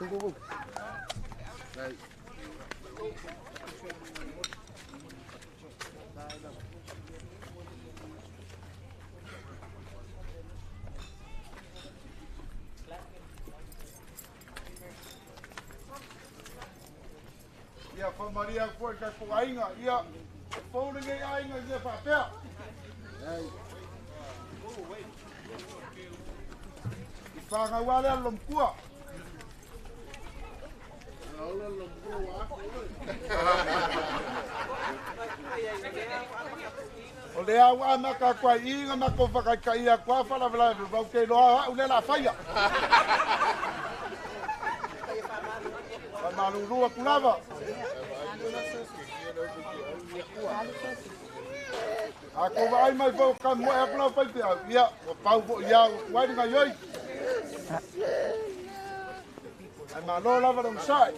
Tunggu. Baik. Ia whamaria koe kai ko ainga, ia whauringe ainga ia whapea. Ai. I whanga wale a lomkua. Aula lomkua wako. O le au a maka kwa inga mako whakaikai a kwa whalawala wau kei loa au le la whaia. Malurua kulava. Ako vai mai fo ka mo e kula fa pia ia o pau fo ia wai nga yoi. Ai ma lo lava dong sai.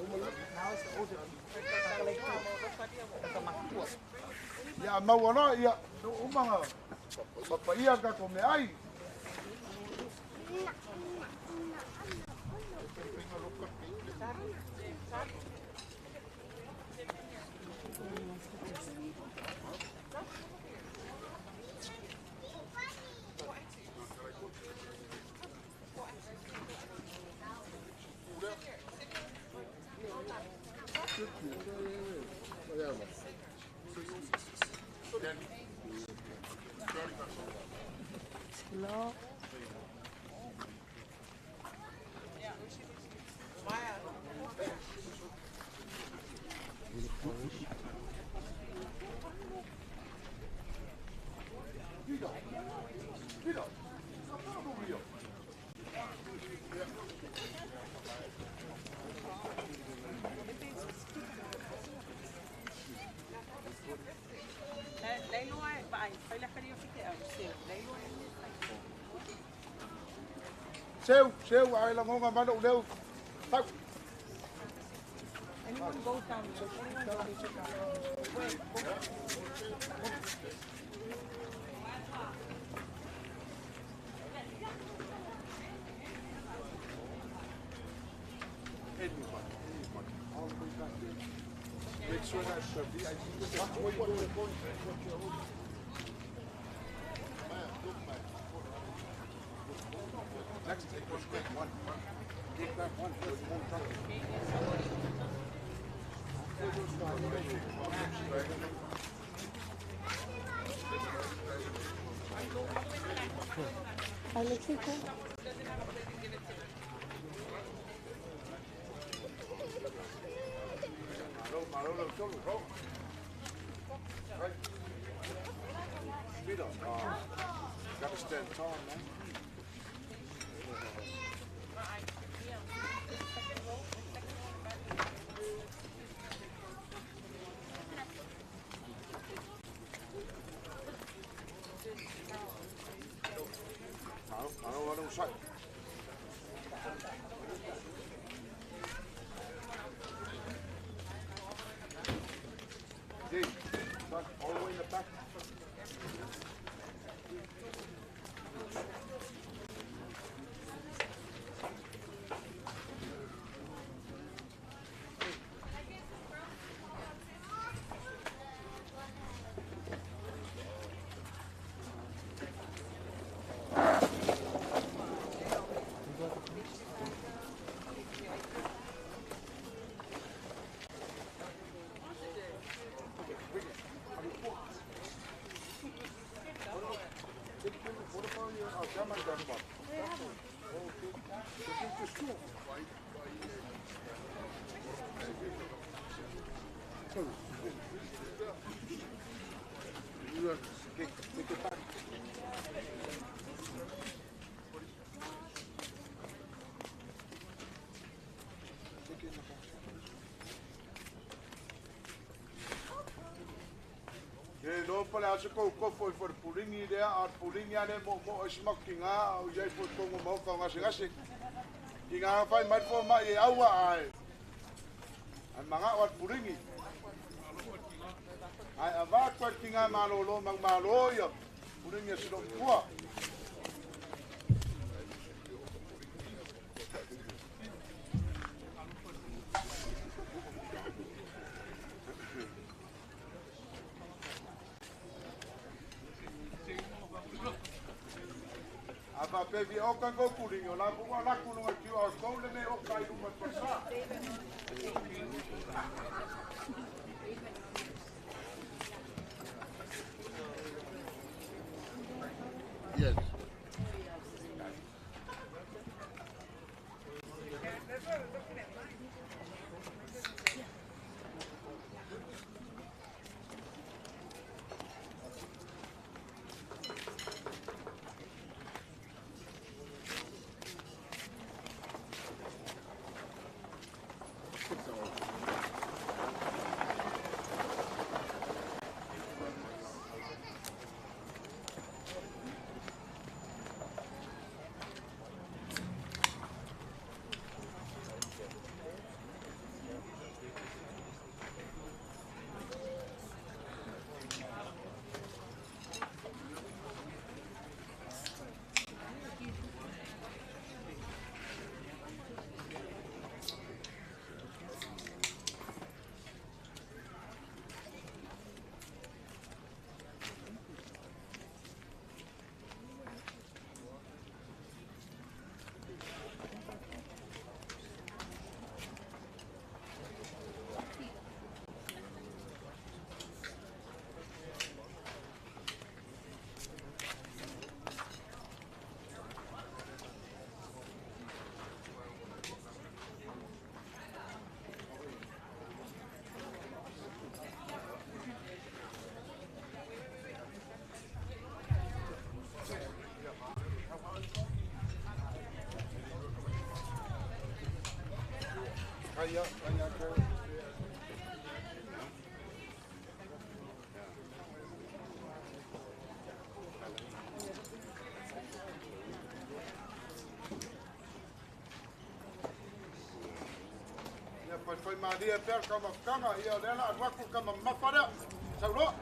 Ia ma wala ia umanga. Papa ia ka ko me ai. Hello. Seu, ai la ngonga mana uleu. Tak. Anyone go down? Anyone go down? Wait. Make sure that's the VIP. Watch where you're going. Next, take those quick one. Take that one. Speed up. Gotta stand tall, man. I don't shut. Dave, all the way in the back. No pala aso ko foi for pulingi dia ar pulingi ane mo smoking a o jai for ko mo ka ngase inga fai mai fo mai awa ai an manga wat pulingi ai ava ko tinga malo mang malo yo pulingi silo kwa Baby, all can go pulling on. I'm going to go to your phone and they'll try to make a shot. Yes. Foi Maria per kama kanga ia dela waku kama mafara saulo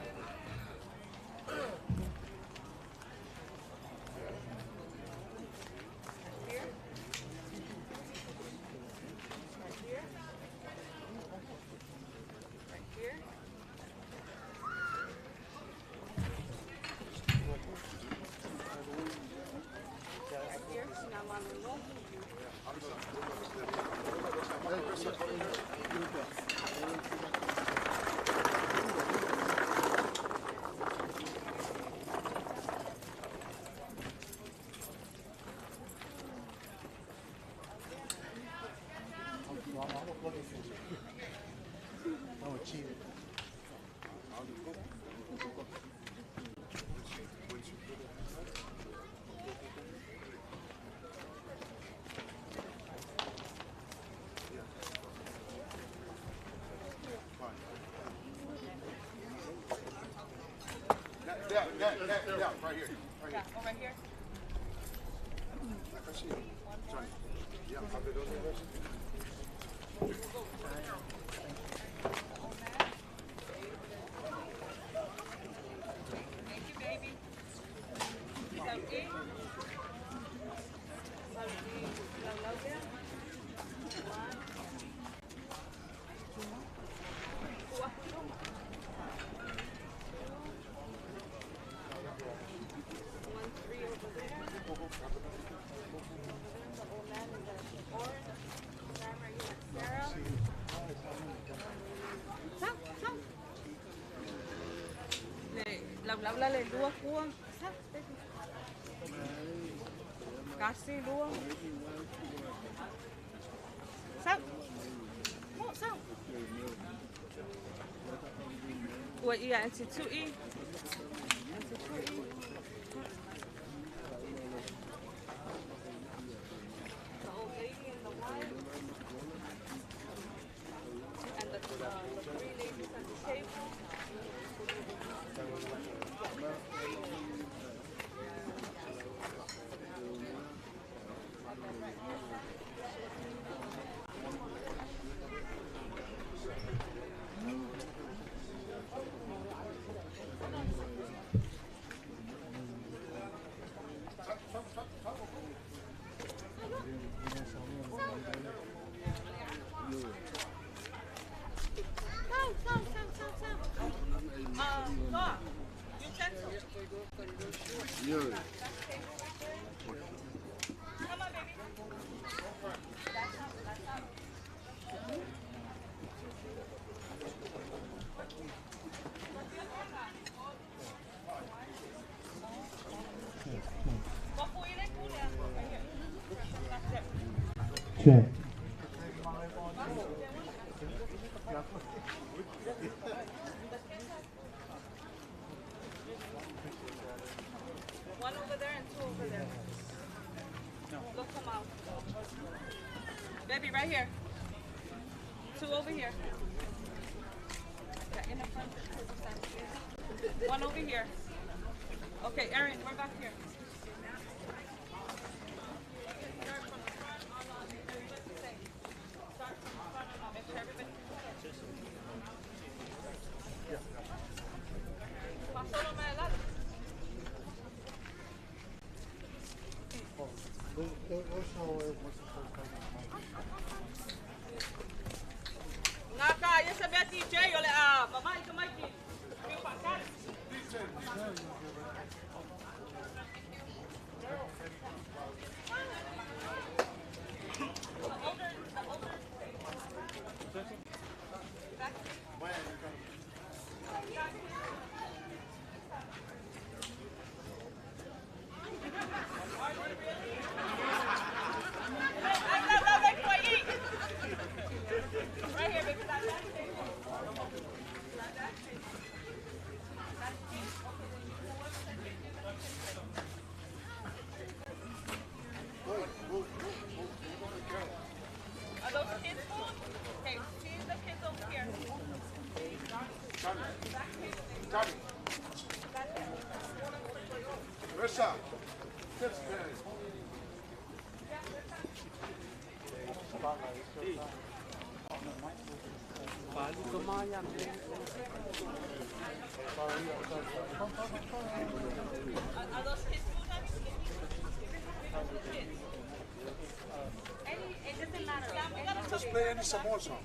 Yeah, right here. Right here. Over here. I can see it. Sorry. Yeah, have it on the rest. Thank you, baby. Salty. Salty. Laulaulia. Laula le lua kuang. Kasih luang. Sao? Mo sao? Ua ia an situi. An situi. The old lady in the white. And the three ladies at the table. Check. One over there and two over there. Look, come out. Baby, right here. Two over here. Yeah, in the front. One over here. Okay, Erin, we're back here. Start from the front on everybody say. Start from the front on make sure everybody Pasolo más adelante. Ngaka, ya sabia DJ oleh mama itu Mikey. Kau pakai. Right here, baby. Are those kids' food? Okay, see the kids over here. Johnny. Ressa. That's good. Are those kids' food, honey? Kids. It doesn't matter. Just play any Samoa song.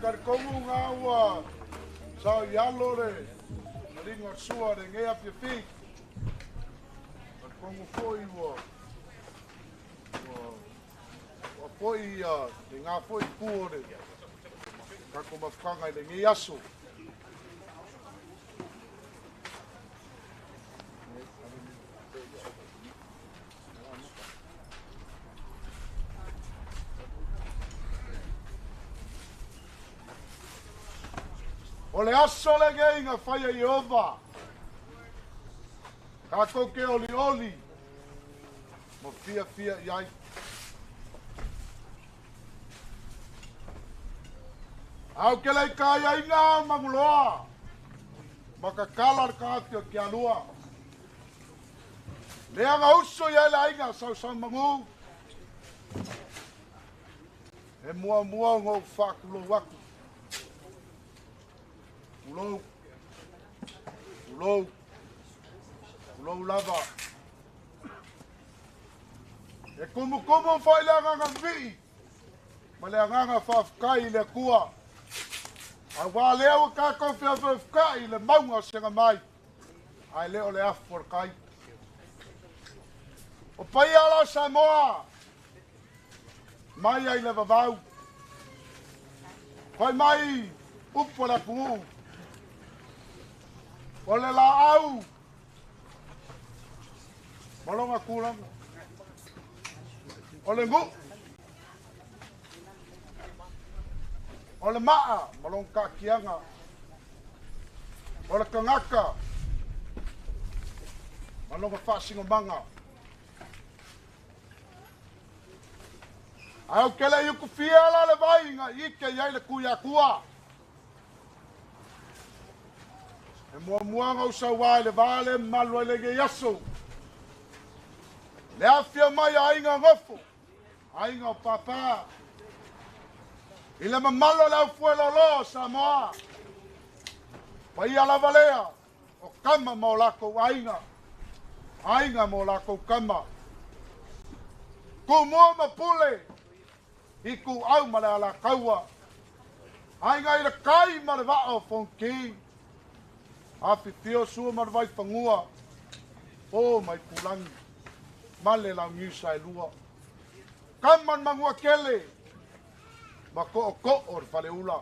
Karkongu ngawa sa yalore ringo sua de ngea pipi Karkongu foi wo foi de ngā foi kuore kako mafkanga de ngea aso o le aso le geinga whaia i ova. Ka koke oli oli. Mo fia fia iai. Au ke lei ka iai ngā manguloa. Maka kalar ka atio ki alua. Lea ngā uso iai le ainga sau sau mangu. E mua mua ngō whakulo waku. Ulou, ulou, ulou lava. E kumu fai le nganga vi. Ma le nganga whafkai le kua. A wā leo ka kofi a whafkai le maunga senga mai. Ai leo le afu kai. O pai ala Samoa. Mai ai le vavau. Koi mai upo la pungu. O le la au. Malonga kulanga. O le ngu. O le maa. Malonga kakianga. O le kangaka. Malonga whasingo manga. Au kele yuku fiela le vai nga ike yai le kuya kua. E mua ngau sa wai le vale malwa le ge yaso. Le afia mai ainga ngofo. Ainga papa. Ile mamalo la fuelo lo Samoa. Pai ala valea. O kama mo lako ainga. Ainga mo lako kama. Ku mua mapule. Iku au male ala kaua. Ainga ira kai male vao fonki. Afi tio sua male vai whangua. O mai kulangi. Male la ngiusa e lua. Kaman mangua kele. Ma ko or fale ula.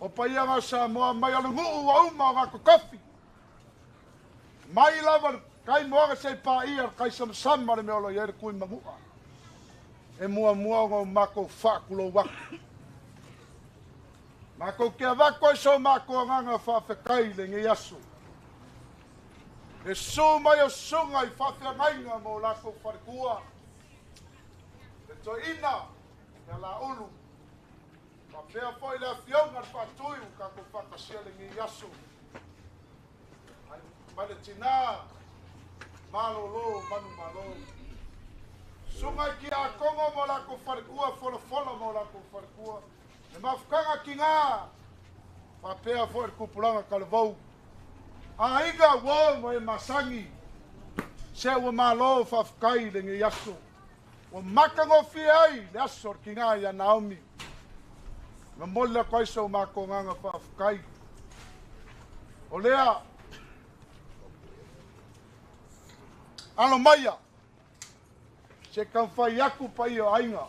O paianga Samoa mai ala nguu au ma wako kofi. Mai lava kai moaga sei pa ia kai sam mare me olo yere kui mangua. E mua ngau mako whakulo waku. Mako kia wako e so mako nganga whawhekai le nge yasu. E so mai o sunga i whawhea ngainga mo lako wharikua. E to ina, e la ulu. Ka pēa fo i lea whionga whatuiu ka ko whakasia le nge yasu. Mai le tina, malolo, manu malo. Sungai ki a kongo mo la ko wharikua, fola mo la ko wharikua. Ne mawhukanga ki ngā, pa pēa fo i kupulanga kalevau. A inga wō mo e masangi, se ua malo whawhukai le nge yaso. O makango fi ai, le asor ki ngā ia Naomi. Na mola koiso mako nganga whawhukai. O lea, alo maia, se kan whai aku pai o ainga.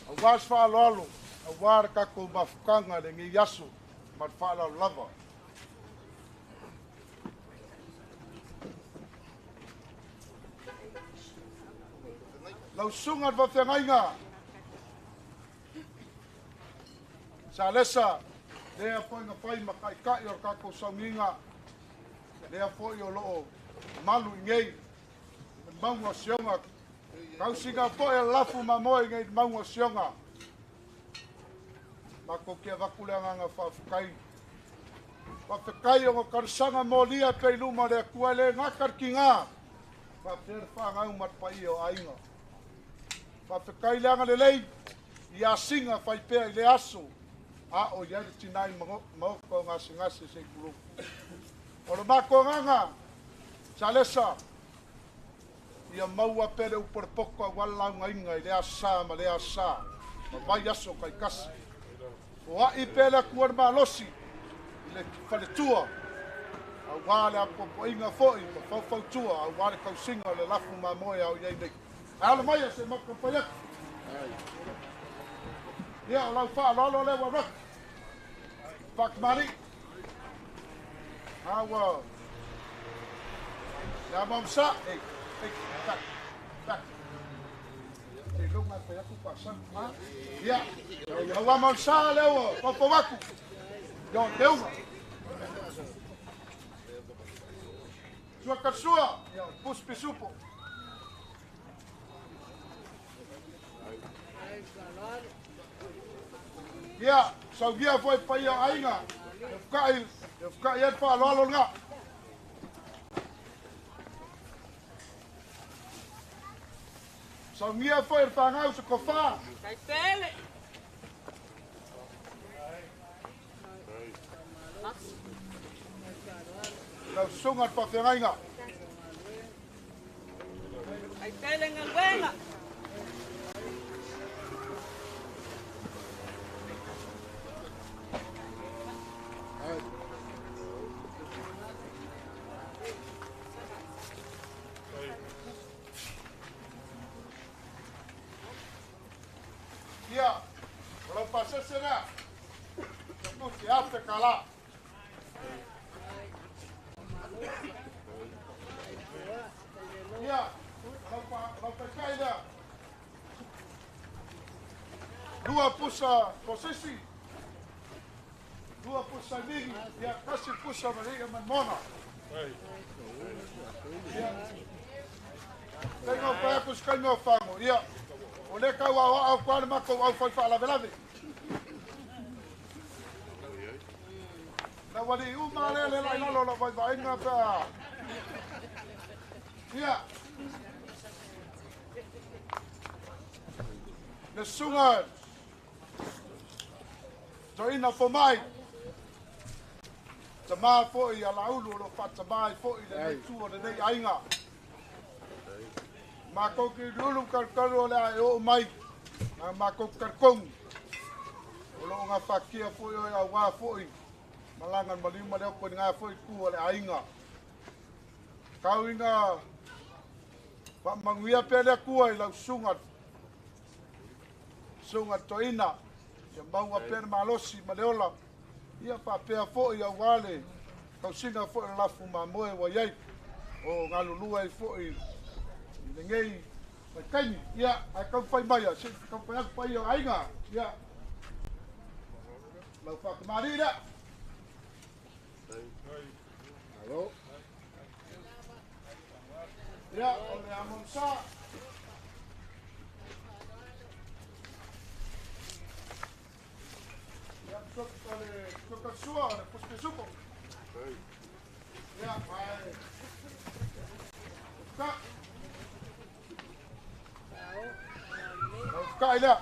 A wās whaalolo, a wāra kako mawhukanga le ngi yasu, mat whaalalo lava. Lau sungat wa whengainga. Sa lesa, lea poi nga whai makai kai o kako sauminga. Lea poi o loo malu ngei. Maunga sionga. Kau singa po e lafu mamoe ngai maunga sionga. Mako kia wakuleanga nga whawhukai. Whawhukai o karsanga mo lia pei luma rea kuale ngakar ki ngā. Whawher whangau matpai o ainga. Whawhukai leanga le lei. Ia singa whaipea i le aso. A o iari tinai mauko ngasi se kuru. Oro mako nganga. Salesa. Ia maua pere uporpoko a walau ngainga i lea sā ma lea sā. Ma vai aso kai kasi. O a i pere kuar ma losi. I le whale tua. A wale a popo inga foi. Ma whau tua. A wale kau singa le lafu ma moe au iei nei. Ala mai a se maka paiak. Ia o lau wha lolo le wa rak. Whakmari. Awa. Ia mamsa. Tak. Tengok mata aku pasang. Ya. Awa mamsa leo. Popo waku. Yo teu. Sua karsua. Ya puspi supo. Ya, sau dia foi pai ainga. Eu ficar ia fa lolo nga. Sau dia foi whangau se kofa. Kai pele. Lau sungat pa whengainga. Ai Ay pelen ang wenga. Ia, kalau pasal sana, tu siapa kalah? Ia, kalau pakai dah dua pusat posisi, dua pusat lagi, dia kasih pusat mereka mana? Tengok apa aku sekarang mau faham, ia. Oleh kau awak kuat mak kau awak faham lave. Na wali umma le la lo vai ngapa. Ia. Na sungai. Joina fomai. Tama fo ia laulu lo fa tama fo ile tu o nei ainga. Mako ki dulu karkaro la o mai na mako karkong ulo nga fakia fo yo ya wa fo malangan malima le ko nga fo ku ole ainga kawinga pa manguia pele ku ai la sungat toina ya bawa per malosi maleola ia pa pe fo ya wale kau singa fo la fu mamoe wa yai o ngalulu ai fo Nengai, macam ya, akan fai maya, kau payah payah ainga, ya. Lau kemari dah. Halo. Ya, oleh Amonsa. Ya, oleh Kokasua, oleh Puspesupo. Ya, baik. Kak. Kai dah,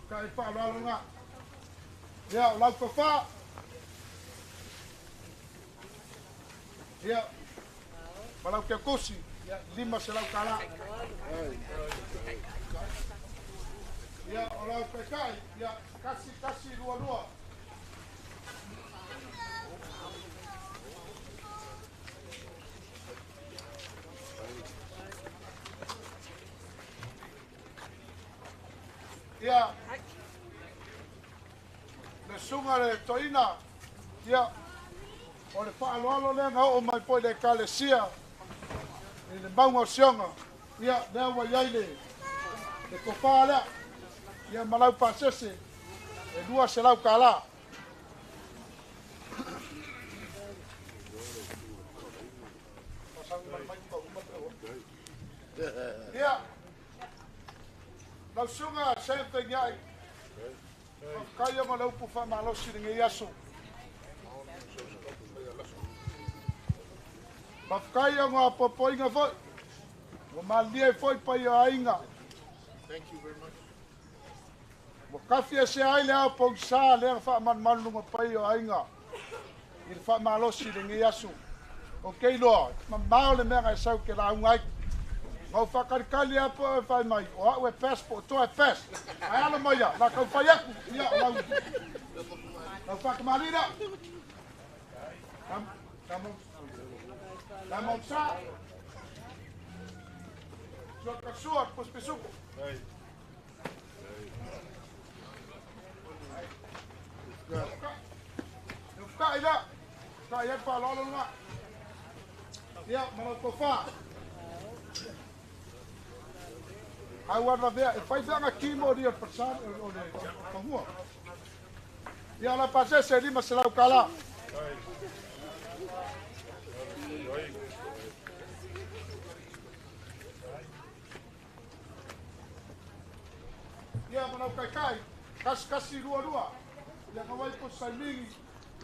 kai fa lalu ngak. Ya, lalu fa. Ya, malau ke kursi. Ya, 5 selau kalah. Ya, lalu ke kai. Ya, kasih dua. Ya, le sunga le toina, ya, o le whaaloalo le ngau o mai poi le kalesia, le maunga sionga, ya, lea wa yaile, le kopa lea, ya malau pasese, e 2 selau kala. Ya, lau sunga sempre ngai. Kaya malau pufa malau siringi yasu. Mafkaya ngā popoi ngā foi. Ngā malia foi pa ia ainga. Thank you very much. Mo kafia se ai lea pong sa lea wha man malunga pa ia ainga. I wha malau siringi yasu. Ok loa, mao le mea ngai sau ke la ungai. Mau whakarikali a po e whai mai, o au e passport, to e pass. Ai ala mai a, la kau whai aku, ia o lau. Kau whakamarira. Kamau sa. Sua kasua, puspesuko. Nuka ila, ka ia pa lolo nga. Ia, manau kofa. Ai warna vea, e fai vanga kimo dia persaan o le pangua. Ia la pase se 5 selau kala. Ia manau kai, kasi dua. Ia kawai po sailingi,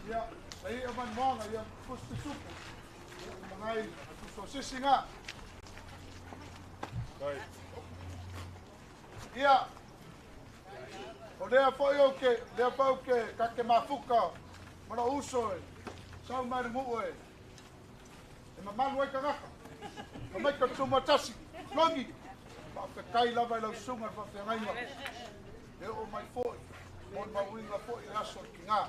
ia sai aman moanga, ia pusti supu. Mangai, so sisinga. Ia. O lea foi o ke kake mafuka. Mana uso e. Sau mai ngu e. E mamalu e kangaka. Ka mai ka tumatasi. Longi. Whakakai lava I lau sunga whawhiangainga. E o mai fōi. Mo mawinga fōi aso ki ngā.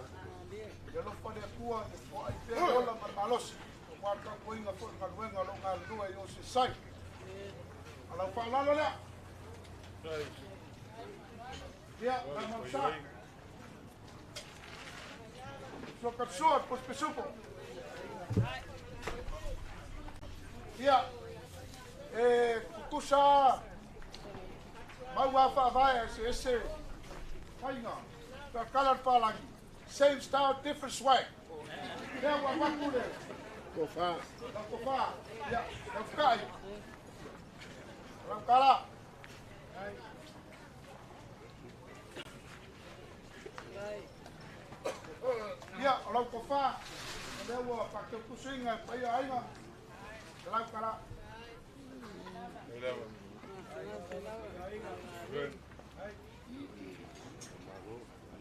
E lo whare kua o ai pēr ola ma malosi. O waka koinga fōi ngā ruenga lo ngā lua I o se sai. Alau whaalalo lea. Ia, ngā mamsa. Soka soa, pos pesupo. Ia, kukusa maua whaavaya ese hainga. Ka kalar pālangi. Same style, different swag. Ia, wa wakure. Kofa. La kofa. Ia, la whkai. La kala. Ia, la kofa. Lea ua whakekusinga, pai ainga. La kala.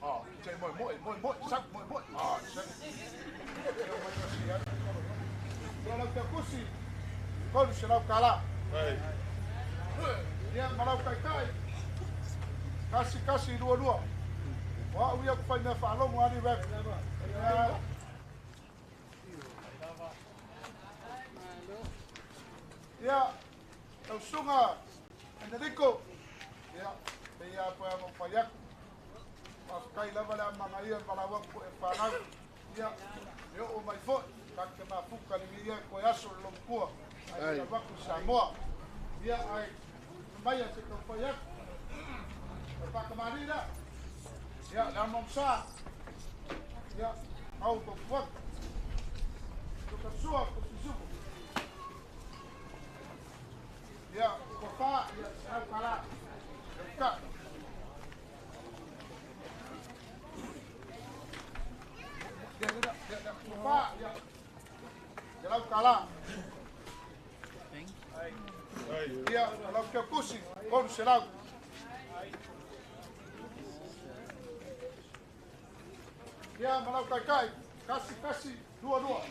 Ah, chạy mỗi sắc mỗi. Ah, sắc. Rồi là cái cusi. Con sẽ lau cả la. Dia mà lau kai. Kasi dua. Wa uya ku fai na fa lo mo ani ve. Dia tau sunga Enrico. Dia dia pa mo payak. Kai lava la mga ia palawag ko e panag. Dia yo o mai fo ka ke ma fuka ni ia ko aso lompua. Ai la ku Samoa. Dia ai mai se ko payak. Pa ka marida. Dia la momsa. Dia au ko fuak. Ko sua ko suku. Dia ko fa dia sa kala. Ka Dia kufa ya. Jalan kala. Dia kalau ke kusi, kon selau. Dia malau kai, kasih dua.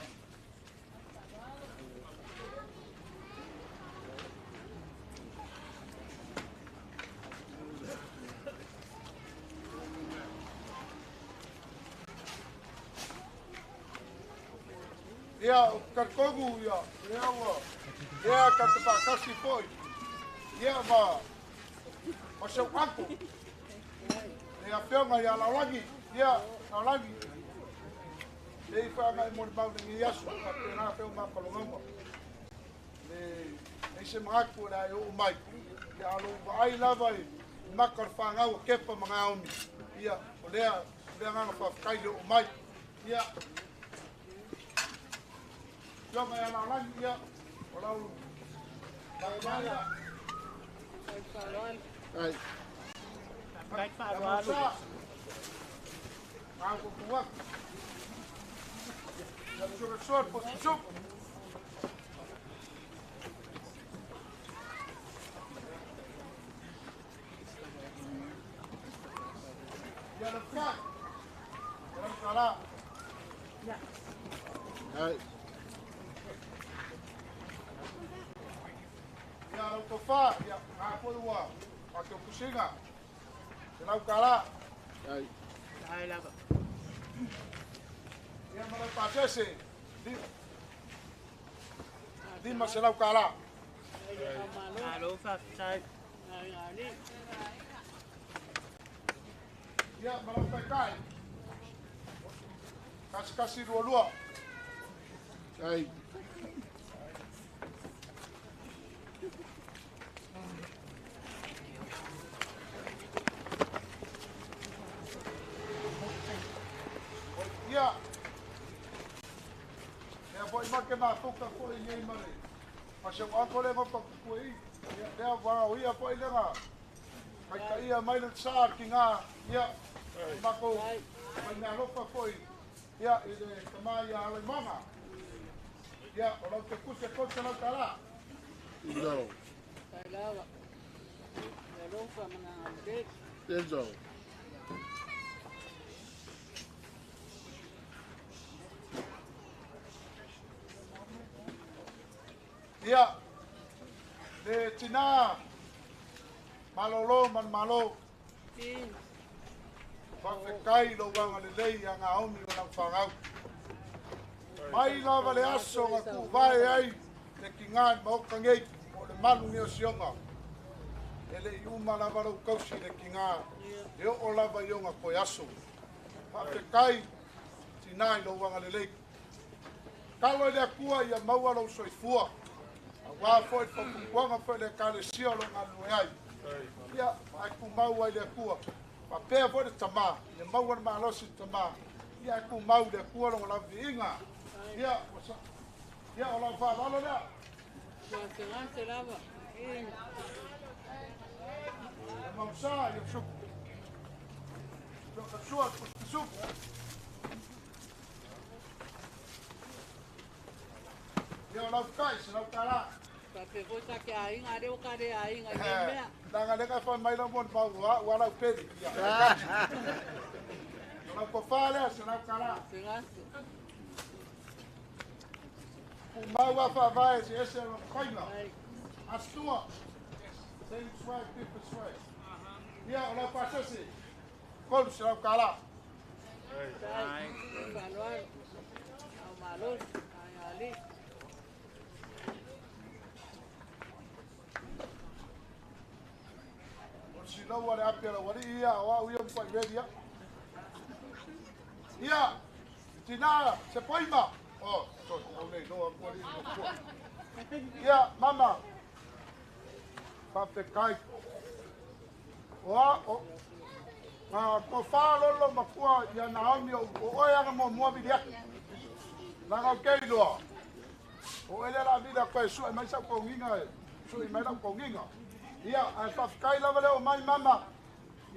Dia karkogu ya, dia kata pak kasih poi, dia masuk aku, dia pion ya lagi, dia lagi, dia ifangai mau bau dengan yasu, tapi nak pion mak kalau ngomong, dia semangatku dah umai, dia alu ai lavai, mak kerfangau kepa mengauni, dia ngana fa kai umai, dia yo me la lan ya hola bagaimana Ai. baik Pak Walu aku kuat dan surat posisuk ya lepas dalam salah ya Ai. Ya lau kofa, ya apa dua, pakai kusinga, lau kala, Ai. ya malau pasese, di masih lau kala. Ya malau kai, kasih dua. Ai. Ya, boleh makan masuk ke kau ini mana? Macam aku leh ngapa kau ini? Dia bawa ia apa ini ngah? Kaya ia main besar kinga, ya, maku banyak lupa kau ini. Ya, ini kemaya alai mama. Ya, orang tekus sekot senang kalah. Enzo. Enzo. Ya, de Cina, Malolo, man malo. Whawhekai lo wanga le lei a ngā omi o nang whangau. Mai lava le aso ngā ku vai ai le ki ngāi maokangei o le manu ni o sionga. E le iuma lava rau kausi le ki ngā. E o lava i o ngā koe aso. Whawhekai tinai lo wanga le lei. Kalo le akua ia maua lau soifua. A wā foi whapukuanga foi le kare sio lo ngā lue ai. Ia, ai ku mau ai le akua. Pa pea foi le tamā. Le maua na maalosi tamā. Ia ai ku mau le akua lo ngā vi inga. Ia, o lau whaalalo lea. E mamsa, ia sup. Ia sua, sup. Ia o lau kai, se lau kara. Nanga leka wha mai lau mon pau ua lau peri. O lau kofā lea, se lau kara. Ku mau a whawai se ese o koina. Astua. Same swag, different swag. Ia o lau pasese. Kolu se lau kara. Si lau wale apia la wale ia o au ia mpai redia. Ia, tina, se poima. Oh, sorry, au nei, no a kuari no kua. Ia, mama. Whawhekai. Oa, o. Ko whaalolo makua ia Naomi o oeanga mo muabi aki. Nanga o kei loa. O ele la vida koe sua mai sa konginga e. Sui mai la konginga. Ia, ai whawhekai lawa leo mai mama.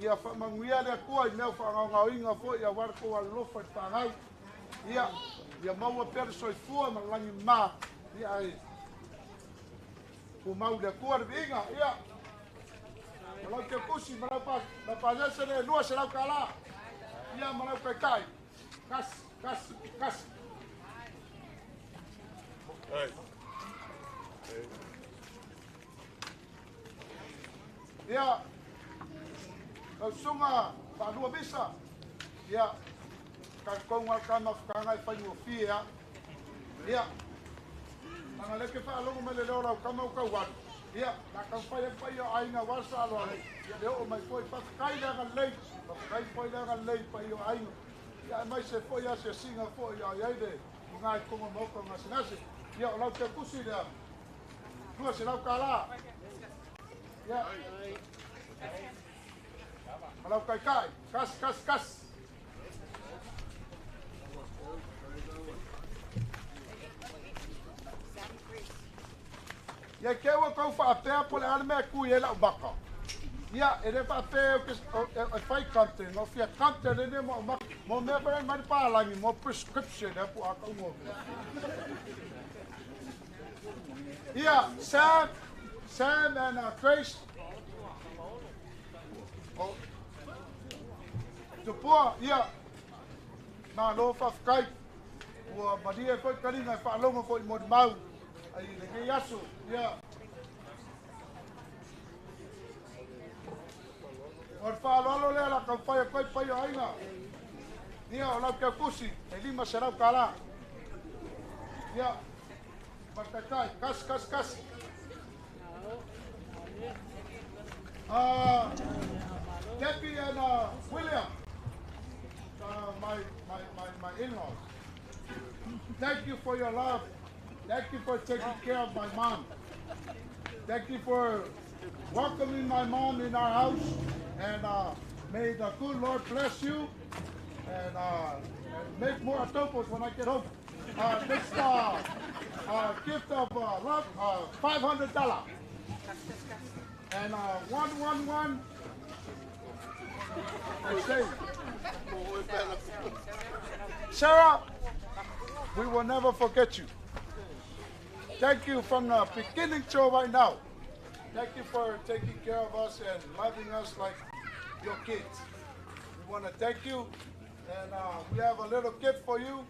Ia whamanguia lea kua i mea whangau inga fo ia warko a lofa i whangau. Ia maua pere soifua ma langi mā. Ia ai. Ku mau lea kua le inga. Ia. Malau ke kusi, malau pasese le lua se lau kala. Ia malau kai kai. Kas. Ia, kau sunga whanua bisa. Ia, kai konga kama whakangai whainua fia. Ia, nanga leke whaalongo me le leo rau kama ukau wanu. Ia, na kau whai o ainga wasa aloa. Ia, leo o mai fwoi whakakai lega lei. Whakakai fwoi lega lei whai o ainga. Ia, mai se fwoi ase singa fwoi o aiaide. I ngai konga mauka ngasi ngasi. Ia, o lau te kusi lea. Lua se lau kala. Ia. Malau kai kai, kas. Ia keua kau whaapea po le ana mea kui e lau baka. Ia, e re whaapea o whai Compton, o fia Compton e ne mo maka. Mo mea pere mani pālangi, mo prescription e po a kau ngō. Ia, Sam and Grace. Tupua, ia, nā lo whawhekai, ua maria koe karinga e whaalonga koe i mori mau, ai le kei aso, ia. Oar whaalolo lea la kau whaia koe pai o ainga, ia o lau kia kusi, e lima se lau kāla. Ia, markakai, kas. Debbie and William, my in-laws. Thank you for your love. Thank you for taking care of my mom. Thank you for welcoming my mom in our house. And may the good Lord bless you. And make more atopos when I get home. This gift of love, $500. And 111. Sarah, we will never forget you. Thank you from the beginning to right now. Thank you for taking care of us and loving us like your kids. We want to thank you, and we have a little gift for you.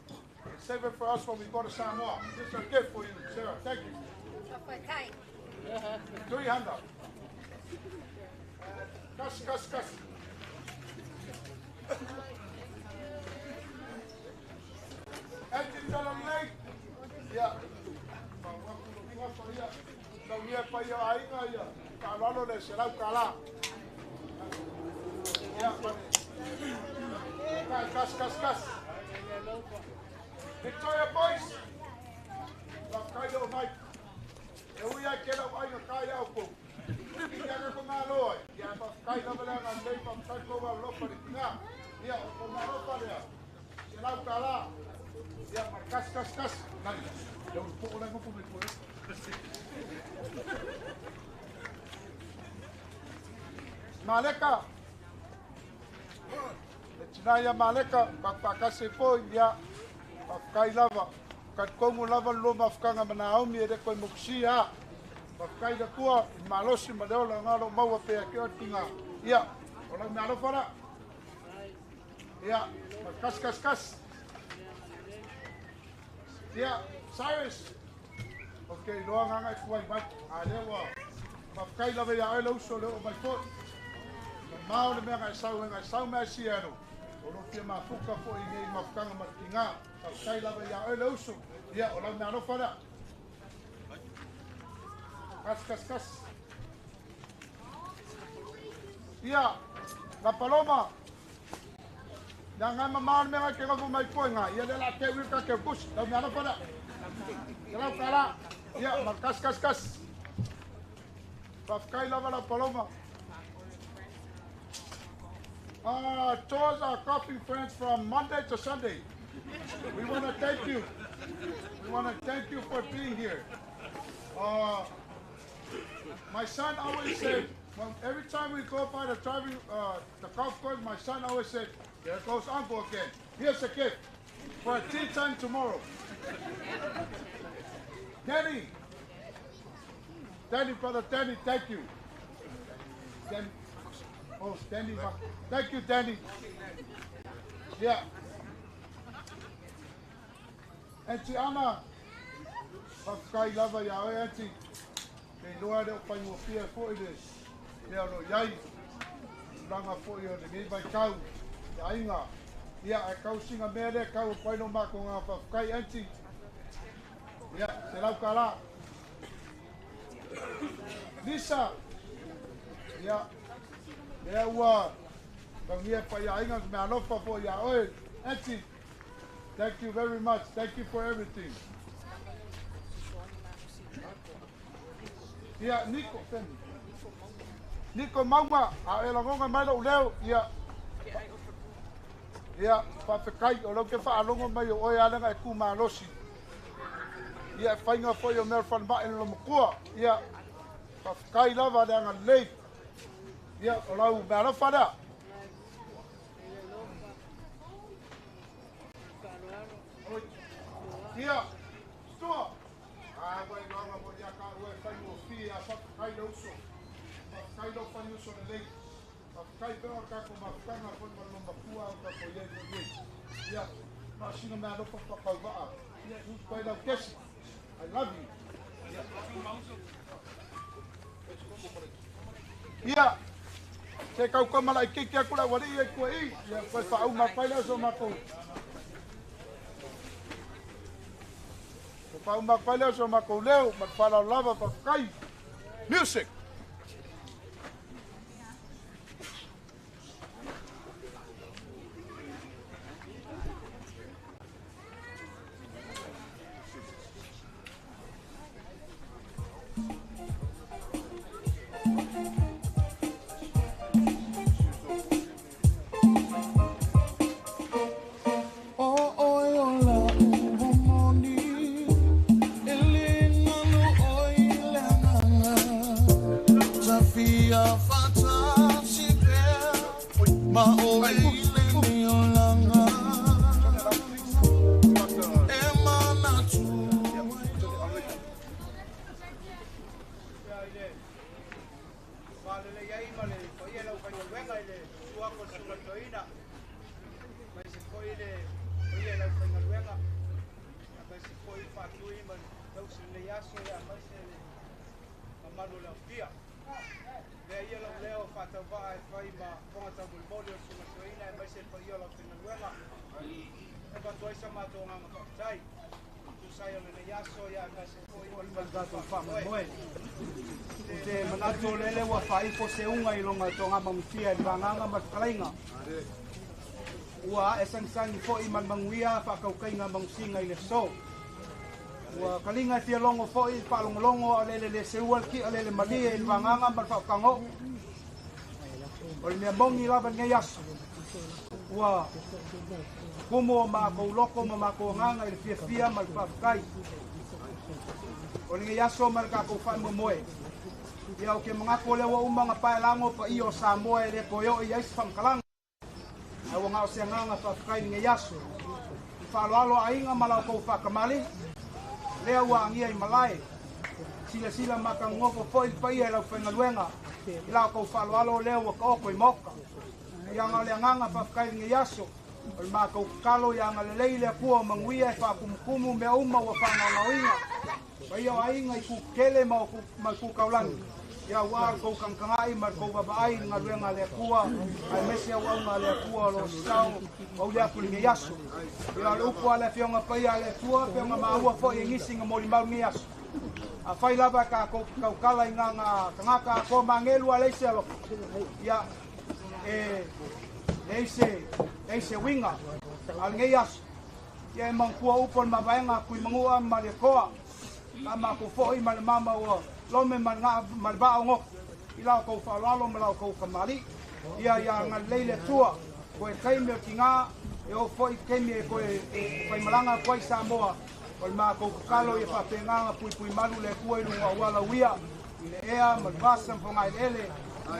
Save it for us when we go to Samoa. This is a gift for you, Sarah. Thank you. 300. Kas. Anti tala lei. Ya. Kau ni apa ya ainga ya. Kalau le serau kala. Ya. Kas. Victoria boys. Kaya o mai. Eu ia querer o ainga kaya o po. Ia ko malo. Ya pa kaya bala na lei pa ko ba lo pa tinga. Ya ko malo pa ya. Serau kala. Ya kas. Nai. Eu po la ko po me po. Maleka. Tinaya maleka pakase po ya. Pakai lava. Kat kongo lava lo mafkanga Naomi e ko muksia. Pakai da tua malosi madola ngalo mau pe ke tinga. Ya. Ola malo fara. Ya. Kas. Ya, Cyrus. Okay, lo nga kuai bat. Alewa. Pakai lava ya elo so lo my foot. Mau le me sau me siano. Olo pia mafuka fo i nei mafkanga matinga. Pakai lava ya elo so. Ya, ola me ano fara. Kas. Ya, la paloma. Jangan memang mereka kira pun mai poinga. Ia adalah kewir ke bus. Lau mana pada? Kalau kalah, ya kas. Pakai lava la paloma. Tours are copying friends from Monday to Sunday. We want to thank you. We want to thank you for being here. My son always said, well, every time we go by the golf course, my son always said, there goes Uncle again. Here's a gift for a tea time tomorrow. Danny, brother Danny, thank you. Danny. Oh, Danny. Thank you, Danny. Yeah. Auntie Anna, pakai lava ya auntie. Kei loa de pai mo pia fo ile. Leo lo yai. Langa fo yo de ngai bai kau. Ainga. Ia e kau singa mere kau pai no mako ngā whawhkai auntie. Ia, te lau kala. Lisa. Ia. Ia ua. Kau ngia pai ainga me alofa fo ia oe. Auntie. Thank you very much. Thank you for everything. Ia, Nico maunga. A e langonga mai lau leo. Ia. Ia, whawhekai o lau ke whaalongo mai o oe alanga e ku malosi. Ia, whainga foi o mea whanma eno lo makua. Ia, whawhekai lava de anga lei. Ia, o lau mea lau whanea. Ia, stua. Wai longa mo ia ka ue whainga o fi a whawhekai lau so. Whawhekai lau whainga so le lei. Kai pera ka ko mafkanga ko no mafua ka ko ye. Ya, ma singa me ado pa ka va. Ya, u ko ila kesi. I love you. Ya. Se ka ko mala ki ki ko la wali e ko i. Ya, ko fa u ma pa la so ma ko. Ko fa u ma pa la so ma ko leo, ma fa la lava pa kai. Music. leo fatava fai ma ponta bul bolio sulla soina e se poi io la nueva e quando hai chiamato una sai tu sai ole le yaso ya na se poi il mandato fa moe te manato lele wa fai fo se unga i longa tonga mamfia i vanganga ma klainga ua esang fo i manmanguia fa kaukainga mangsinga i le so ua kalinga tia longo fo i palongolongo alele le seual ki alele malia i vanganga ma fa kango ol me mongi lava ngai aso ua kumo ma ko loko ma ko nganga i fia fia ma fa kai ol ngai aso ma ka ko fa mo moe ia o ke mga ko le wa umanga pa lango pa io sa moe le ko yo i ais fangkalang au ngao se nganga fa kai ngai aso fa lo ainga ma la ko fa kamali lea ua angia i malai sila maka ngofo foi pai e lau whenga luenga i lau kou whaloalo lea ua ka oko i moka ia ngā lea nganga whafkai ngi yaso o ma kou kalo ia ngā lelei lea kua manguia e whakumukumu mea uma ua whanau pai au ainga i ku kele ma ku kaulangi ia ua kou kankangai ma kou babaai ngā luenga lea kua ai mese au ngā lea kua lo stau au lea kuli ngi yaso ia le upu ale whionga pai ale tua whionga maua fo i ngisi ngā mori mau ngi yaso a whai lava ka kou kala i ngā tangaka ko mangelu a leise alo ia eise winga al ngi yaso ia e mangkua upon mawaenga kui mangua ma le koa ka ma ko fo i ma le mama ua lome ma ba ngok i lau kou whalalo ma lau kou kamali ia ngā leile tua ko e kaime o ki ngā e o foi kemi e koe fai malanga koe Samoa o le maa kou kakalo i whapenganga pui malu le kua i lunga wala wia i le ea ma le vasa mfonga i ele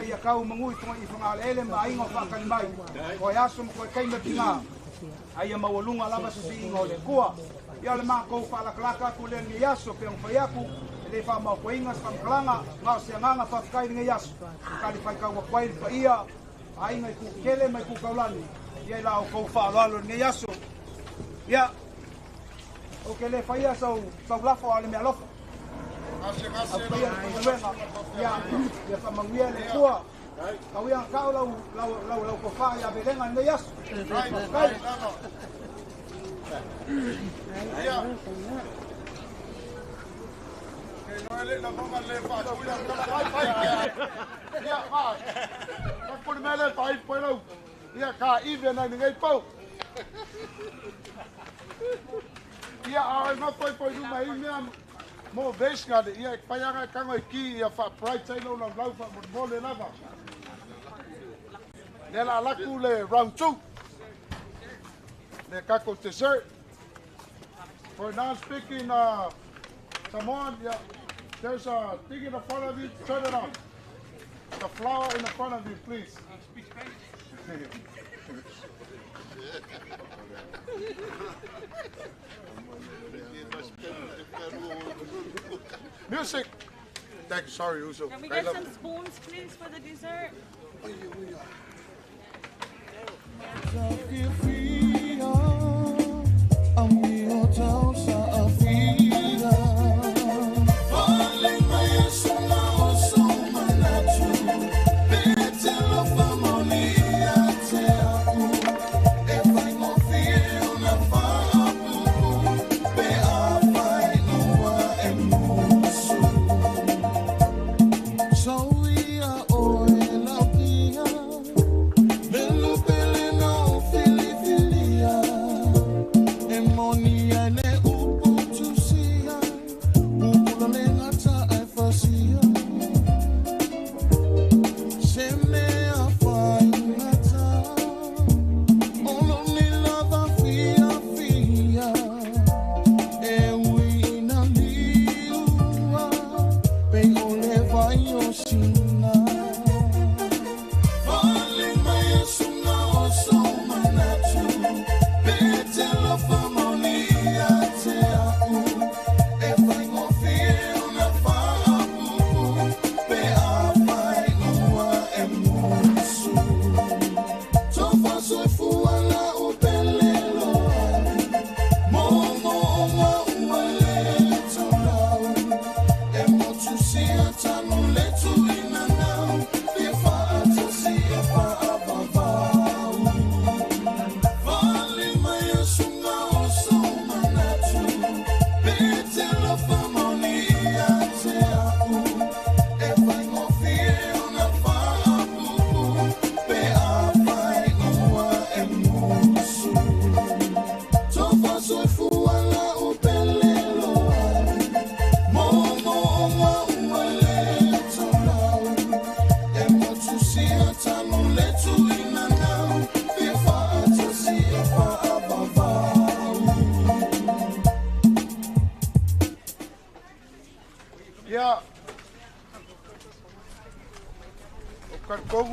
i a kau mangui i whanga le ele ma ingo whakani mai koe aso koe kaime ki ngā ai a mawalunga lava sisi ingo le kua ia le maa kou whalakalaka ku le ngi aso peong whai aku le wha mau koe ingas whamkalanga ngā se nganga whafkai ngi aso kari whai kau wakwai pa ia a inga i ku kele mai ku kaulani ia la o kou whaaloalo ngai aso ia o ke le whaia sau lafo ale mea lofa au whaia le luenga ia whamanguia le kua au ia kao lau ko wha ia belenga ngai aso ia noele la mama le fa tuila ia fa ka pun mele pai polo ia ka ibe na ngai pau ia a no foi do mai mesmo mo vez nga ia paianga kango ki ia fa pride sai no lau fa mo le lava nela la ku le round 2 le kako dessert for now speaking Samoan, yeah, there's a thing in the front of you, turn it on. The flower in the front of you, please. Speak Spanish. Music. Thank you, sorry, Uso. Can we get some spoons, please, for the dessert? Feel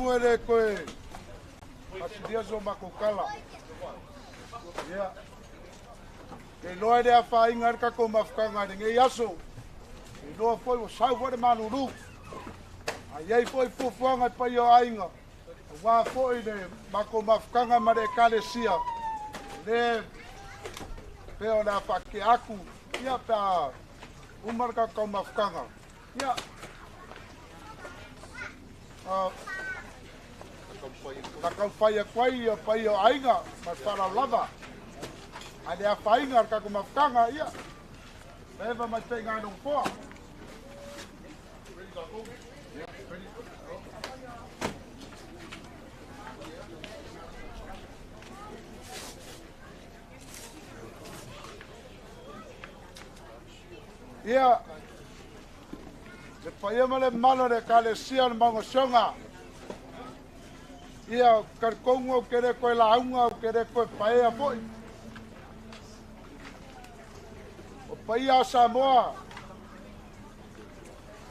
Fu ele koe. Asidia so makukala. Ia. Ke loa de afa ingar ka ko mafkanga de ngai aso. E loa foi o sau foi manuru. Ai ai foi fufuanga pa yo ainga. Wa foi de mako mafkanga mare kalesia. Le peo na fa ke aku. Ia pa umar ka ko mafkanga. Ia. Na kamfaya kwai o pai o ainga, mas para lava. Ade a fainga ka ko mafkanga ia. Leva mais tenga nung po. Ia. Se pai male malo de kalesia mango songa. Ia karkongo kere ko la unga kere ko pai a foi. O pai a Samoa.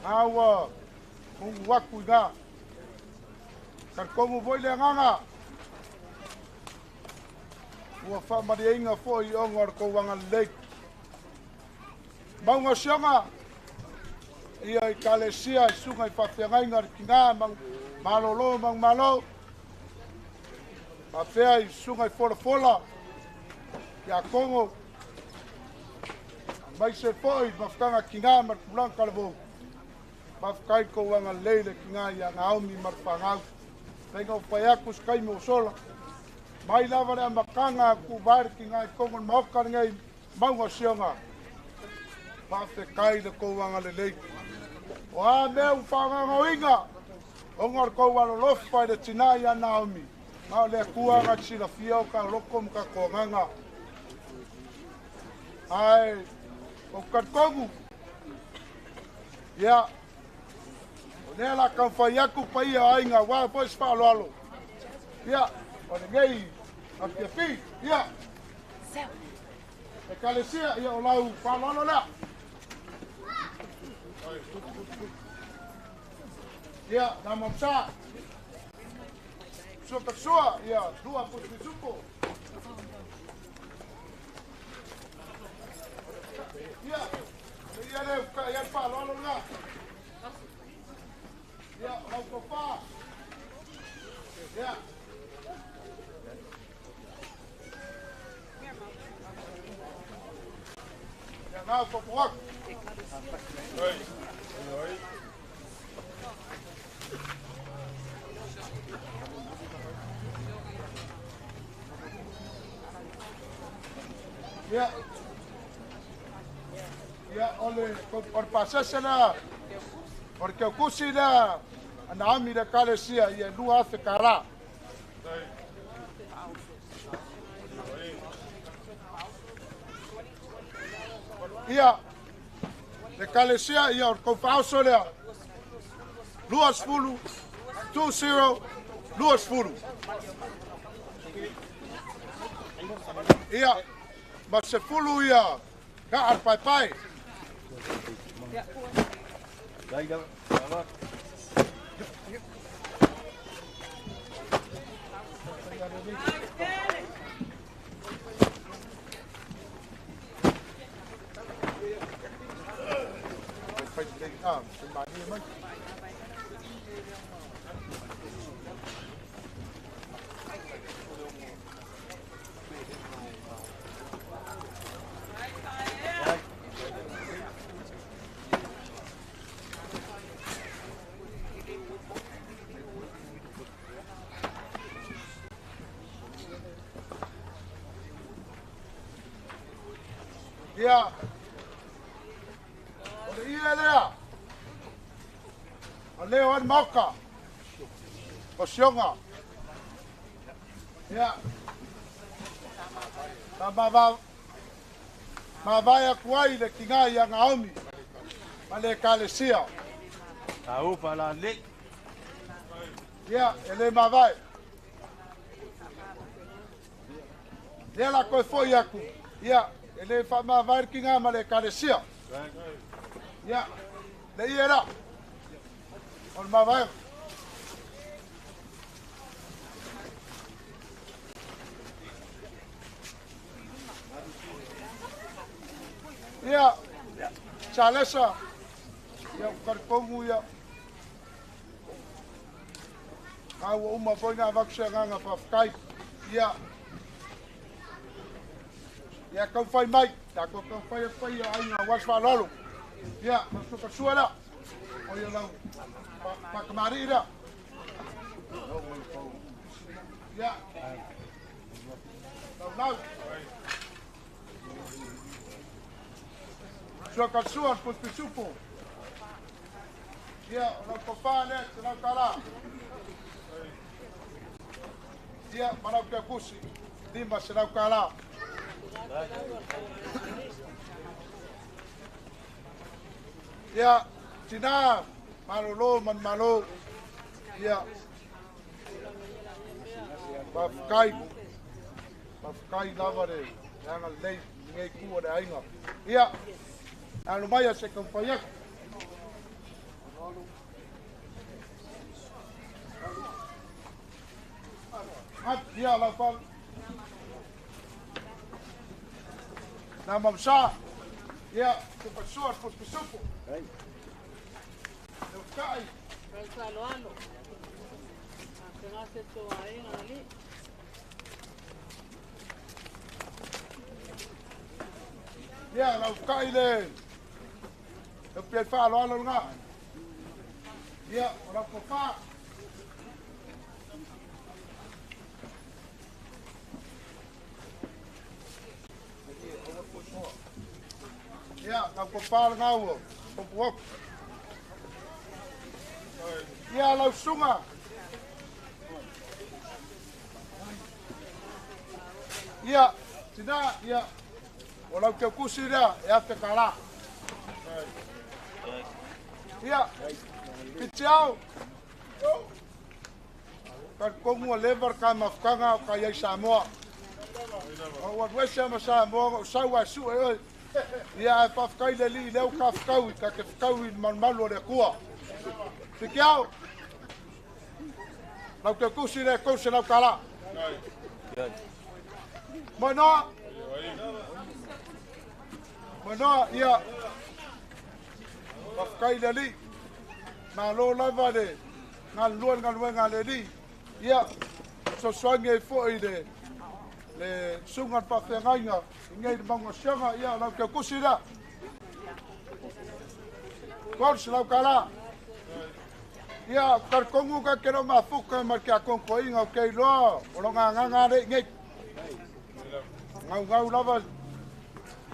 Awa un waku ga. Karkongo voi le nganga. Ua fa mariinga foi ongor ko wanga lake. Mango songa. Ia I kalesia sunga I whawhiangai ngar kinga mang malolo mang malo. Mawhea I sunga I whora Ia kongo. Mai se foi mawhkanga kinga mar kulang kalabo. Mawhkai ko wanga leile kinga ia Naomi Mavaega Vaeao whaiakus kai mo sola. Mai lava rea makanga ku var kinga I kongo maokar ngai maunga sionga. Mawhkai le ko wanga le leile. O a meu whanganga inga. Ongar ko walo lofa de tina ia Naomi. Ngau le kuanga tira fio ka loko mka konganga. Ai, o katkongu. Ia. O nela kan whaiaku pa ia ainga wa pois whalo alo. Ia, o ne ngei a kia pi. Ia. E kalesia ia o lau whalo alo lea. Ia, na mamsa. Suka sua, ia, dua puti supo. Ia, ia le ka ia pa lo nga. Ia, au ko pa. Ia. Ia na ko po. Oi. Oi. Ya, ya oleh por pasasela, porque o kusi da Naomi da kalesia ia nu hace kara. Ia, de kalesia ia o confauso lea. Luas fulu, 2-0, luas fulu. Ia. Mas se fulu ia ka ar pai pai. Ia. Ole ia lea. O leo an moka. O sionga. Ia. Ta Mavaega kuai le kinga ia Naomi. Ma le kalesia. Ta upa la le. Ia, ele Mavaega. Ia la koe foi aku. Ia. Ele fa Mavaega kinga ma le kalesia. Ia. Le ia la. O Mavaega. salesa. Ia karkongu ia. Au uma foi nga vaksanga fafkai. Ia. Ia kau fai mai, ta ko kau fai ai nga was fa lolo. Ia, masuk ke suara. Oh ia lau. Pak kemari dah. Ya. Lau. Suka suan pus pisupu. Ya, lau kofane, lau kala. Ya, manau ke kusi. Dimba lau kala. Ya, Cina, malolo, man malo. Ya. Mafkai lava de yang lei ngai ku ada ainga. Ia. Anu maya se kompanyak. Dia lapal. Nama besar. Ya, cepat suar pos kesupu. Hai. Kai. Kalau anu. Tengah sesuai ngali. Ya, lau kai le. Lau pian fa lo alo nga. Ya, lau ko fa. Ya, lau ko fa nga wo. Pop. Ya, lau sunga. Ya, tidak, ya. Walau ke kusi dia, ya te kala. Ya, piciau. Kan kongu lever kan mafkanga kaya Samoa. Wat wesa ma Samoa, sawa su oi. Ya, pafkai leli leu kafkau, ka kafkau man malo de kua. Piciau. Lau ke kusi dia kau se lau kala. Mana? Ia. Pafkai leli. Na lo lava de. Ngal luan ngal leli. Ia. So swange foi de. Le sungat pa fengainga. Ngai de bango sianga ia lau ke kusida. Kors lau kala. Ia karkongu ka kero mafuka marka konkoinga okay lo. Olonga nganga de ngai. Ngau lava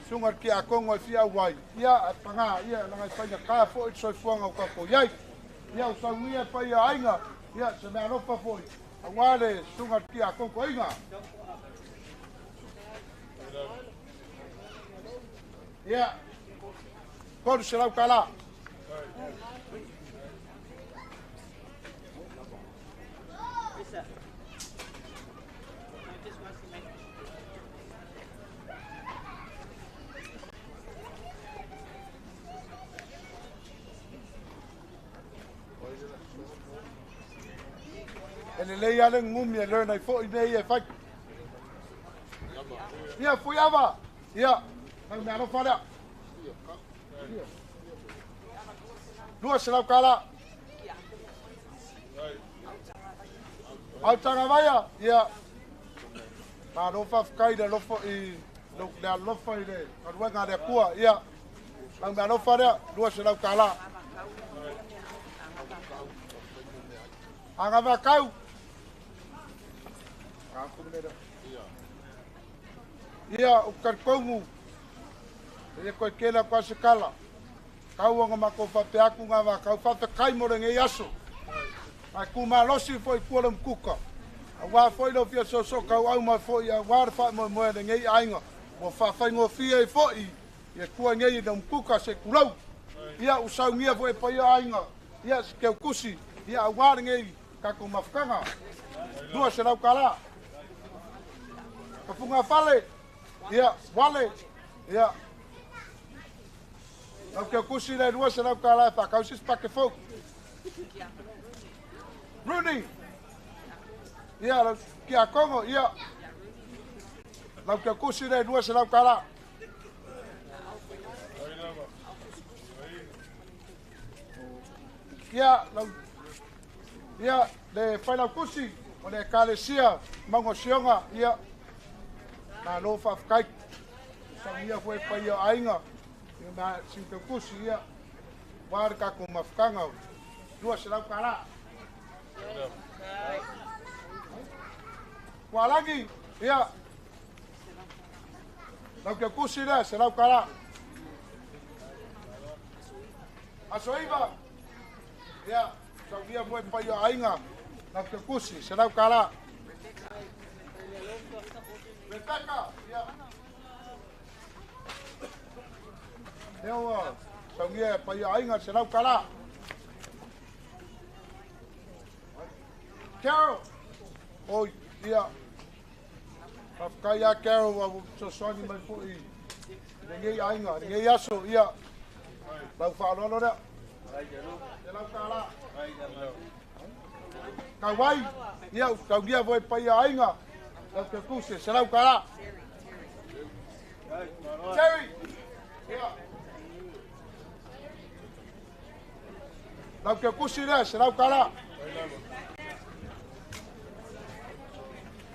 sungar ki a kongo fia wai ia panga ia langa fanya ka fo so fuanga ka ko yai ia so mia pa ia ainga ia se me no pa foi awale sungar ki a kongo ainga ia kor se lau kala ele lei ale ngumi le na fo ide e fa ia fuiava ia na me no fala duas se lau kala au tanga vaya ia ma no fa kai de lo fo I lo da lo fo ide ka nga de kua ia na me no fala duas se lau kala anga va kau ia o karkongu e ko kela pa se kala kau nga mako fa pe aku nga va kau fa te kai mo nge yaso a ku ma losi foi kuala mkuka a wa foi lo fia so kau au ma foi a wa fa mo nge ainga mo fa fa ngo fia foi e ku nge de mkuka se kulau ia usau ngia foi pa ia ainga ia ke kusi ia wa nge ka ku mafkanga dua se lau kala kapunga fale ia wale ia lau ke kusi le dua se lau kala pa kau sis pa ke fok Rooney ia lau ki a Kongo ia lau ke kusi le dua se lau kala ia le whailau kusi o le kalesia maunga sionga ia na lo whafkai sa ia fwe pai o ainga ia na sinka kusi ia warka ko mafkanga lua se lau kala walangi ia lau ke kusi le se lau kala asoiva ia sa ia fwe pai o ainga lau ke kusi se lau kala Rebecca, yeah. Yo, so yeah, pa ya inga se lau kala. Carol. Oh, yeah. Kaya Carol wa so soni mai fu i. Nge ainga, nge yaso, yeah. Lau fa lo lo da. Se lau kala. Kawai, yeah, so yeah, voi pa ya inga. Lau ke kuse, se lau kala. Terry. Yeah. Lau ke kusi le, se lau kala.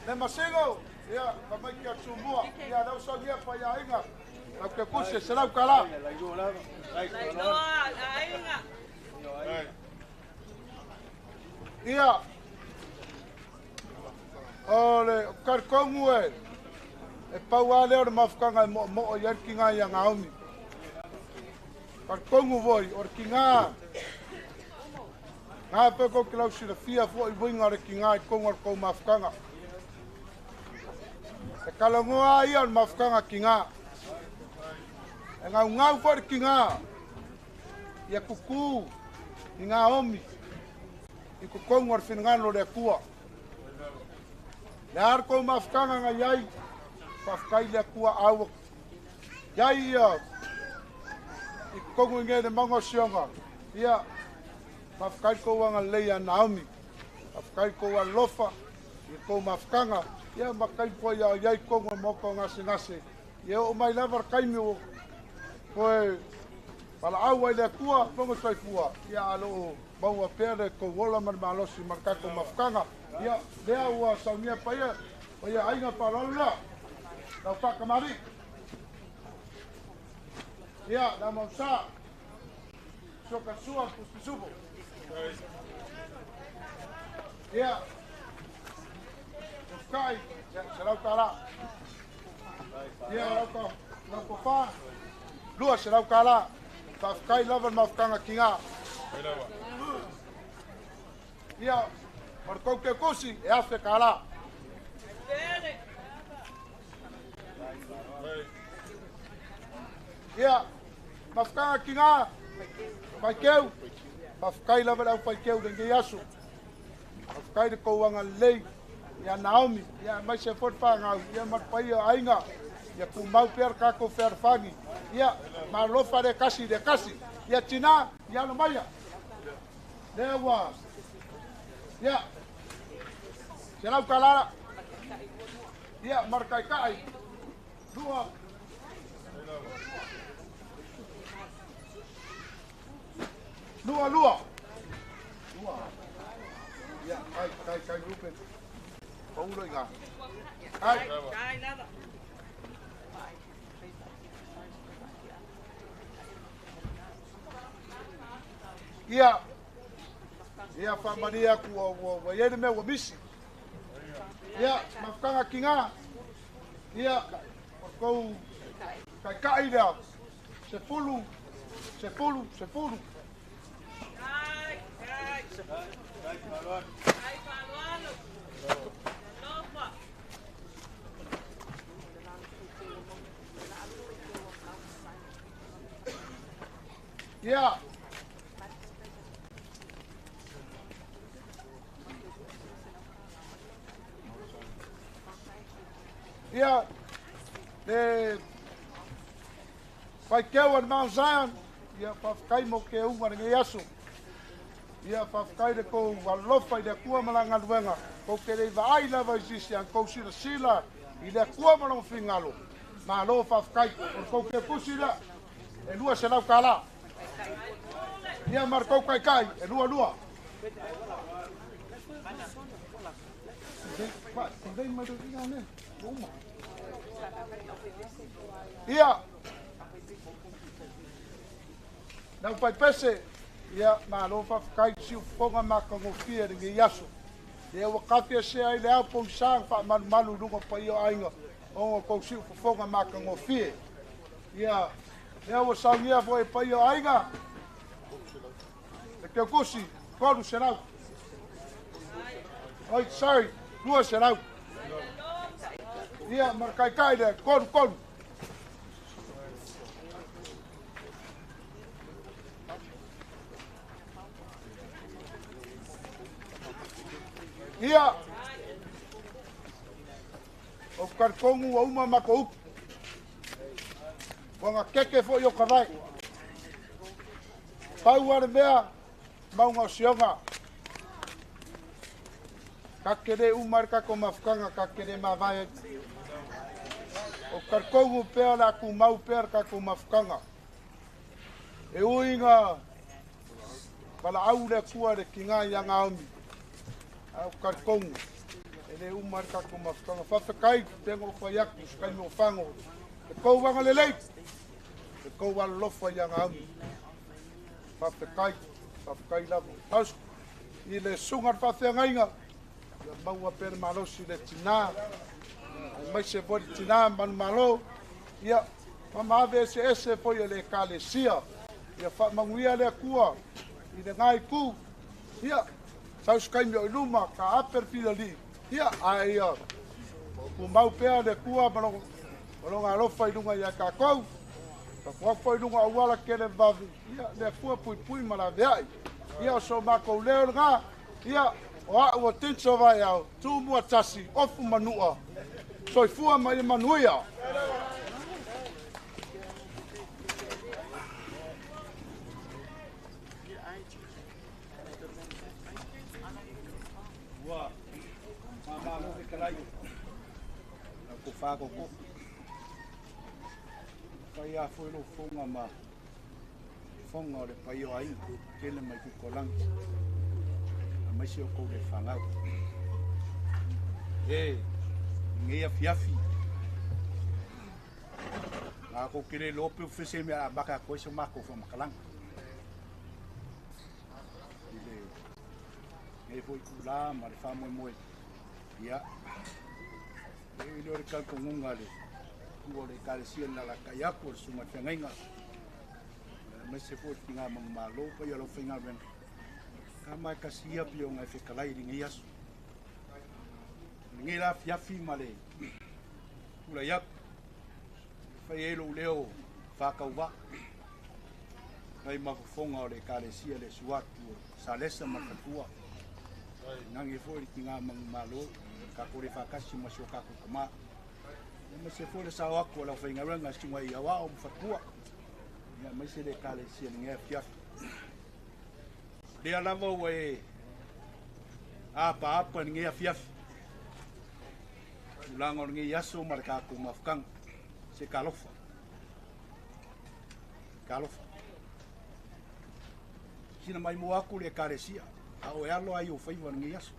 Le masingo, ia, ka mai kia tsumua, ia, lau so ia pa ia inga. Lau ke kusi, se lau kala. Ia. Ole, karkongu e pau a leo na mafukanga mo o iar ki ngā ia Naomi. Karkongu voi, or ki ngā. Ngā peko ki lau sira fia fo i winga re ki ngā i kongar kou mafukanga. E kalangoa ia na mafukanga ki ngā. E ngau fo re ki ngā. Ia kuku, i ngā omi. I kukongar whinangano re kua. Le ar kou mafukanga ngā iai. Whafkai lea kua awa. Iai ia. I kongu inge de mango sionga. Ia. Whafkai kou anga leia Naomi. Whafkai kou a lofa. I kou mafukanga. Ia makai po ia iai kongu moko ngase ngase. Ia o mai lavar kaimi o. Koe. Pala awa lea kua. Mongo taifua. Ia alo. Maua pere kou wola marmalosi markako mafukanga. Ia. Lea ua saunia pa ia. O ia ainga parola. Lau whakamari. Ia, lau mau sā. Soka sua pusti supo. Ia. Uskai, se lau kala. Ia, lau ko wha. Lua se lau kala. Whafkai lawan mawhkanga ki ngā. Ia, markou ke kusi e afe kala. Ia, mawhkanga ki ngā, whaikeu, whafkai lawa lau whaikeu rengi asu. Whafkai de kouanga lei, ia Naomi, ia mai se whotwhangau, ia marpai o ainga, ia kumau per kako wherwhangi, ia marofa de kasi, ia tina, ia no maia. Lea wa, ia, se lau kalara, ia markai kai, lua, Lua. Ya, kai rupen. Paulo inga. Kai nada. Ia famania ku o yele me o misi. Ia, mafkanga kinga. Ia, ko kai dia. Se pulu. Yeah. Yeah. The Paikeu and Mount Zion. Yeah, Pafkai mo ke unga nge yasu. Ia whafkai de kou walofai de kua malanga luenga. Kou ke rei vaai lava isisi an kou sila i le kua malanga whingalo. Ma lo whafkai, kou ke pusi la, e lua se lau kala. Ia marcou kai, e lua. Ia. Nau pai pese, ia malo whakakai si ufonga maka ngofia ringi yaso. Ia wakafia se ai leo po sang wha malu runga pa iyo ainga. Onga kou si ufonga maka ngofia. Ia, leo wa sangia fo e pa iyo ainga. E keo kusi, koru se rau. Oi, sorry, lua se rau. Ia, markai de, koru. Ia, o karkongu wa uma mako upu. Wanga keke fo yo kawai. Pau are mea, maunga o sionga. Kakere umar kako mafukanga, kakere mavae. O karkongu pea la ku mau pea kako mafukanga. E uinga, pala au le kua le kinga yang aumi. Au karkongu. Ele umar kako mafukanga. Whawhakai, tengo whaiaku, skai mo whango. E kou wanga le leit. E kou wala lofa yang aumi. Whawhakai lavo. Tausku. I le sungar whawhengainga. Ia maua pere malosi le tina. Mai se bori tina manu malo. Ia mamave ese po ia le kalesia. Ia whamanguia le kua. I le ngai ku. Ia tauskai mio iluma ka aper pila li. Ia ai ia. Ku mau pea le kua malonga alofa ilunga ia kakou. Ka kuafa ilunga awala kele vavi. Ia le kua pui malaveai. Ia so mako leo nga. Ia o ua tinso Vaeao. Tu mua tasi ofu manua. Soifua mai manuia. Ua, mamalo ke kalai. Na ko whako ko. Pai a whoelo whonga ma. Whonga o le pai o ai. Kele mai ku kolangi. A mai se o kou le whangau. Ngea fiafi. Nga ko kere lope ufese me a baka koe se mako fa makalanga. Ngea foi kula ma le whamoe moe. Ia. Ile ore kalko ngunga le. Kua le kare sien la kai aku o sunga whiangainga. Me se foi tinga mamalo pa ia lo whinga ren. Ka mai kasia pio ngai whekalai ringi asu. Ngi la fiafi male. Kula yak. Fai elo leo whakauwa. Ngai mafufonga o le kalesia le suatu sa lesa makatua. Nangi foi tinga malo ka kore whakasi masio kako kama. Me se foi sa wako la whainga ranga singa ia wa o mfatua. Ia me se le kalesia ngi fiafi. Le alava we apa ngi fiafi. Ulango ngi yaso marka ku mafkang se kalofa. Sina mai mo aku le karesia. Ao alo ai o faiva ngi yaso.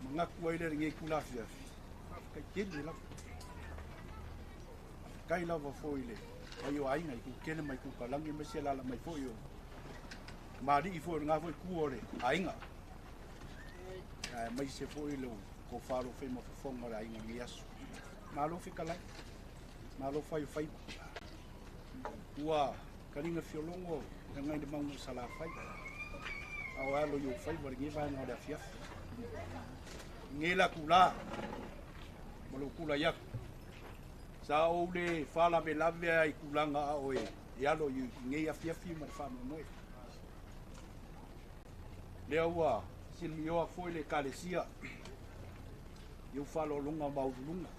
Mangaku ai le ngi kula fia. Kai kele la. Kai lava foile. Ai o ai ngai ku kene mai ku kalangi me se la mai foio. Mari I fo nga foi ku ore ainga. Mai se foi lo ko faro fe mo fonga la inga ngiasu malo fika lai malo fai ua kalinga fiolongo ngai de mangu sala fai au alo yo fai bor ngi vai no da fiaf ngela kula malo kula yak sa o le fala be lave ai kulanga o e alo yo ngi fiaf ma fa mo le ua Silmioa foi le kalesia. Eu falo longa maulunga.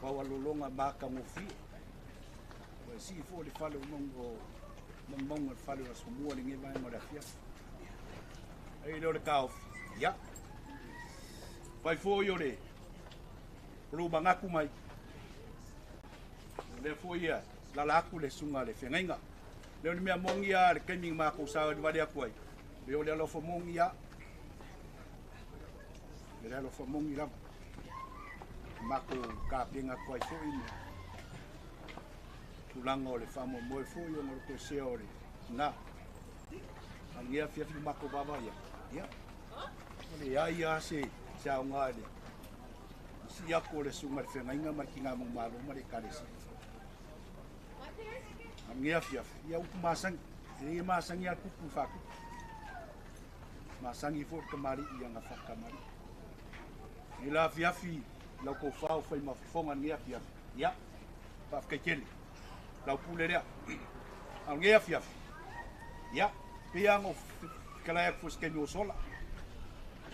Fala longa baka mofi. Si foi le falo longo falo a sumua ninguém vai morar fia. Aí le cao. Ya. Vai foi ore. Pro bangaku mai. Le foi ia. la laku le sunga le whengainga. Leo ni mea mongia le kaiming mako sa ni wale akuai. Leo le alofa mongia. Le alofa mongi lama. Mako ka penga kuai fo ina. Tulanga o le whamo moe fo i ongo koe sea o le na. Angia fiafi mako baba ia. Ia. Le ia se sa ngā le. Si ako le sunga le whengainga ma ki ngā mong malo ma le karesi. Angia fiafi. Ia upu masangi. E masangi a kupu whaku. Masangi fo kamari ia ngā whakamari. E la fiafi. Lau kou whao whai mawhifonga ngia fiafi. Ia. Pawhakaikele. Lau pule rea. Angia fiafi. Ia. Pia ngo kalaya kuskemi o sola.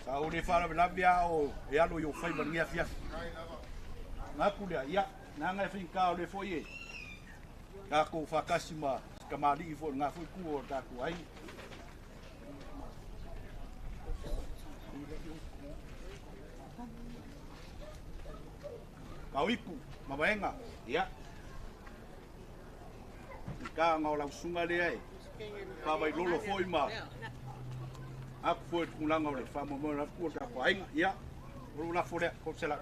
Sa o le whara vilabia o e alo i o whai ngia fiafi. Ngā pulea. Ia. Nā ngai whingka o le fo ie. Ka kou whakasi ma kamali i fo ngā fui kua o tāku ai. Kauipu, Mavaega, ia. Ka ngau lau sunga lea e. Pawai lolo foi ma. Aku foi kulanga o le whamo mo na kua tāku ai. Ia. Uru la fo lea, ko sela.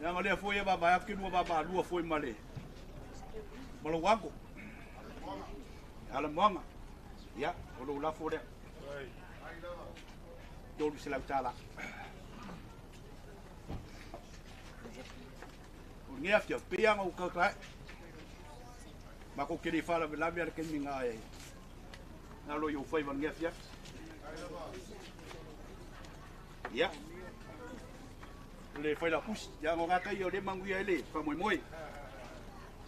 Ia ngalea foi e baba, aki nua baba, lua foi ma le. Malo wango. Ala moanga. Ia, uru la fo lea. Dolu sela utala. Ngia fia pia ngau kakrai. Mako kiri fala vilami ala kemi ngā e. Nā lo yo whai man ngia fia. Ia. Le whai la pusi. Ia ngō ngātai o le manguia ele. Whamoe moe.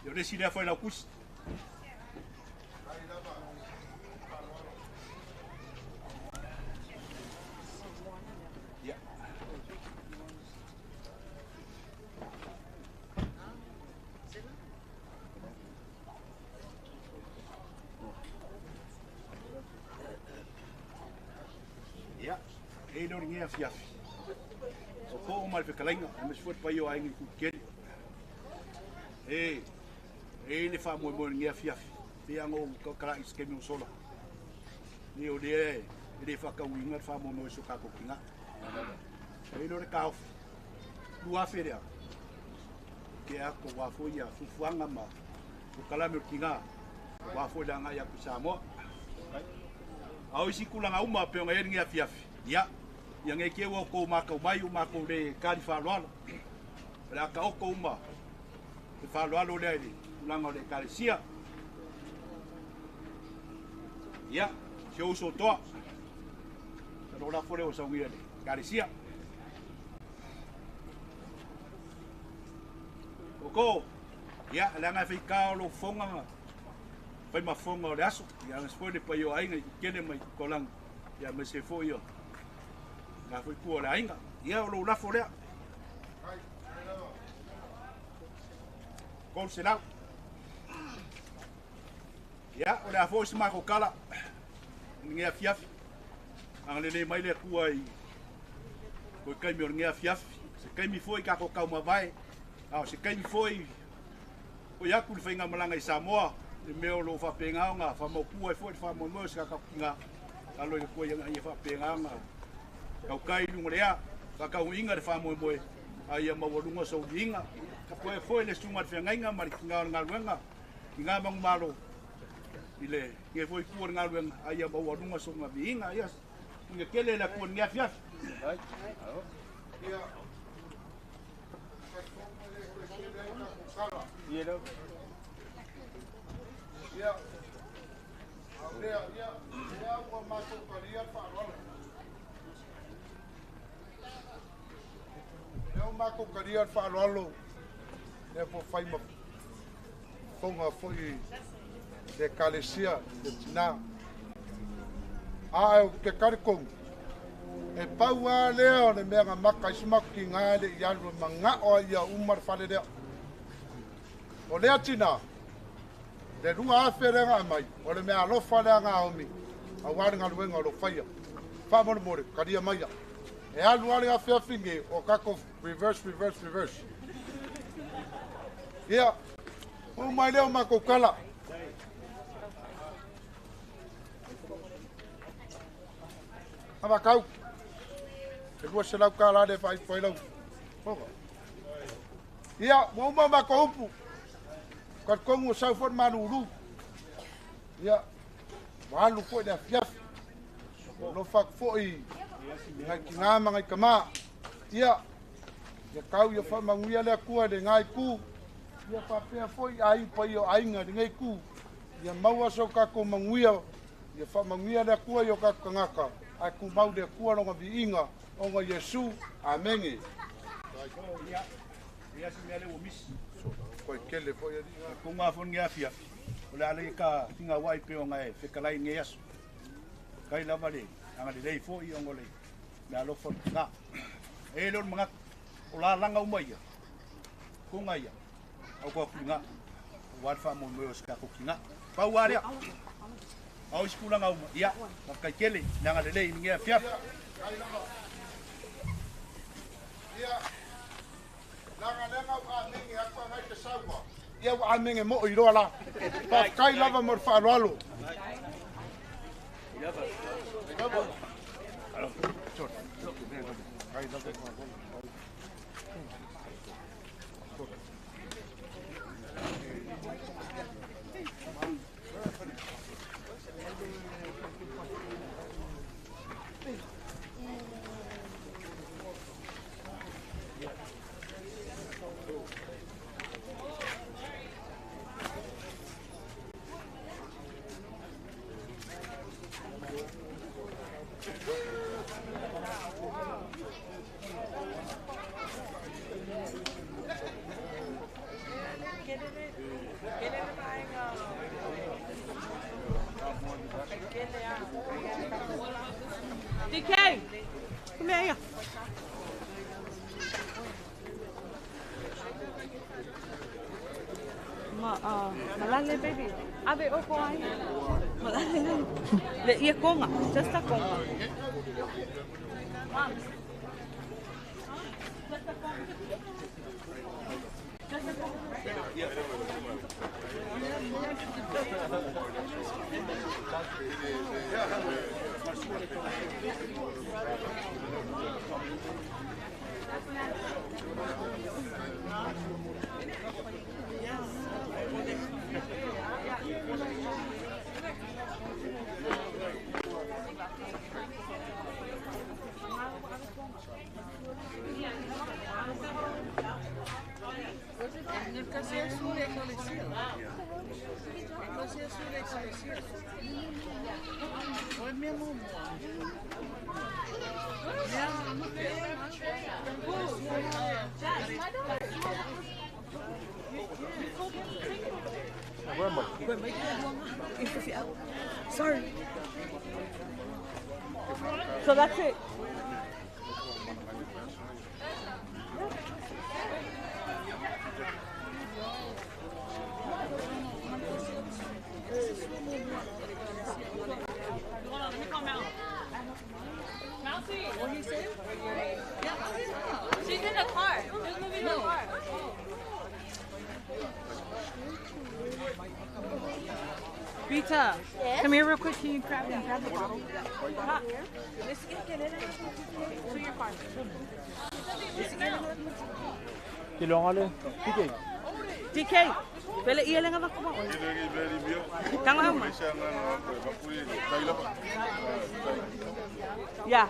Yo le sile whai la pusi. Ei no ngia fiafi. O ko o mai whekalainga, e me sfuat pai o aingi kukeri. E le wha moe moe ngia fiafi. Pia ngō kakara i skemi o sola. Ni o le le whakauinga wha moe moe so kako kinga. E no re kao. Lua wherea. Ke ako wafo ia fufuanga ma. O kalame o kinga. Wafo ia ngai aku Samoa. Au isi kulanga uma pe ngai ngia fiafi. Ia. Yang e kewa ko mako mai o mako le kali whaloalo. Pera ka oko uma. Le whaloalo le aile. Ulanga le kali sia. Ia. Se uso toa. Pero la fore o sauia le. Kali sia. Oko. Ia. Langa whikao lo fonga. Pai ma fonga o le aso. Ia ngaspo le pai o ainga. Kene mai kolang. Ia me se fo yo. Nga fui kua le ainga. Ia o lo lafo lea. Kol se lau. Ia o le afo si mako kala. Ngea fiafi. Ang le mai le kua i. Koi kaimi o ngea fiafi. Se kaimi foi kako kau mawai. Ao se kaimi foi. O yaku le whainga malanga i Samoa. Le meo lo whapenga nga. Whamokua i foi. Whamomoe se kakau kinga. Alo i kua i whapenga nga. Kau kai lunga rea, ka kau inga re whamoe moe, ai a mawalunga sau di inga. Ka koe foe le sunga te ngainga, mari ki ngā ngā luenga, ki ngā mangu malo, i le, ke foe kua ngā luenga, ai a mawalunga sau ngā di inga, ias, inga kele la kua ngā fiafi. Ia. Ia, ua mātou karia wharola. Leo mako karia whaaloalo e po whai ma whonga whoi te kalesia, te tina. A ke karikong. E pau a leo ne mea ngā maka ismak ki ngā le i alu ma ngā o ia umar whale leo. O lea tina, le runga a wherenga mai, o le mea alofa lea ngā omi, a wāre ngā luenga o lo whaia. Whamore more, karia maia. E alu ale a whea whinge o kako reverse. Ia, o mai leo makokala. Hava kau. E kua se lau kala de fai foi lau. Ia, mo mako upu. Kat kongu sau fon manuru. Ia, walu foi da fiaf. Lo fak foi. Ngai ki ngā mangai kama. Ia, ia kau ia fa manguia le kua de ngai ku. Ia pa pea foi ai pai o ainga de ngai ku. Ia maua so ka ko manguia. Ia fa manguia le kua yo ka ngaka. Ai ku mau de kua no vi inga o nga Yesu. Amen. Ia si mele o mis. Ko kele foi ali. Ko nga fon nga fia. Ole ale ka tinga wai pe o ngai fe kalai nge asu. Kai la vale. Anga de lei fo i ngole. Na lo fon nga. E lo mga ola langa umai. Ko nga ia. Au ko kinga. Wat fa mo mo ska ko kinga. Pa waria. Au skula nga uma. Ia. Kai kele nanga de lei nge fia. Ia. Langa o amingi akwa ngai te saua. Ia o amingi mo i roa la. Pa kai lava mo fa alo. DK, come here. Malale baby. Abe oko ai. Malale. Le ia konga, just a konga. Mom. Just a konga. Just a konga. Sorry. So that's it. What he said? Yeah. She's in the car. She's moving in the car. Rita, come here real quick. Can you grab the bottle? Let's get it to your car. DK, pele iya lang ako ba? Kanga mo. Yeah.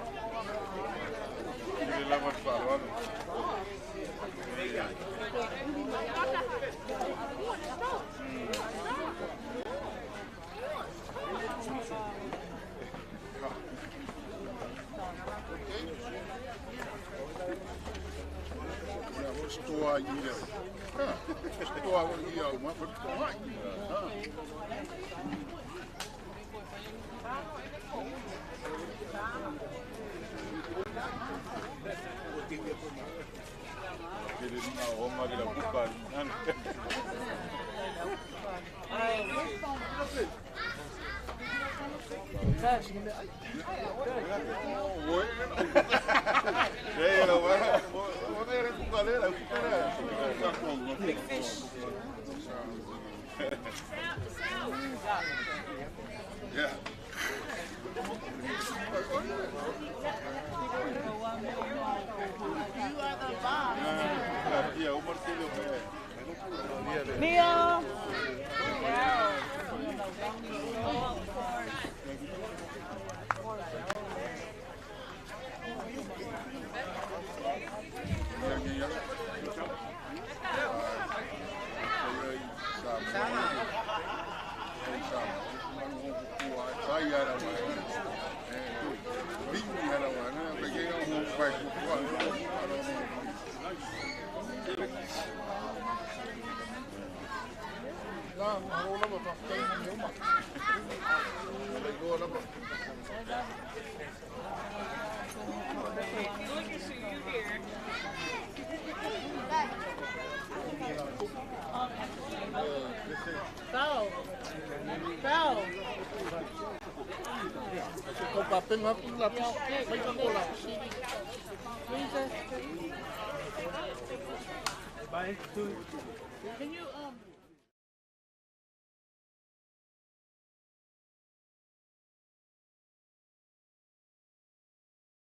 Stoa i leo. Stoa i au ma pa stoa i. Ele não uma de la buca. Oi. Ei, não vai. Vou ver com Big fish. Yeah. Mia. Bye. Can you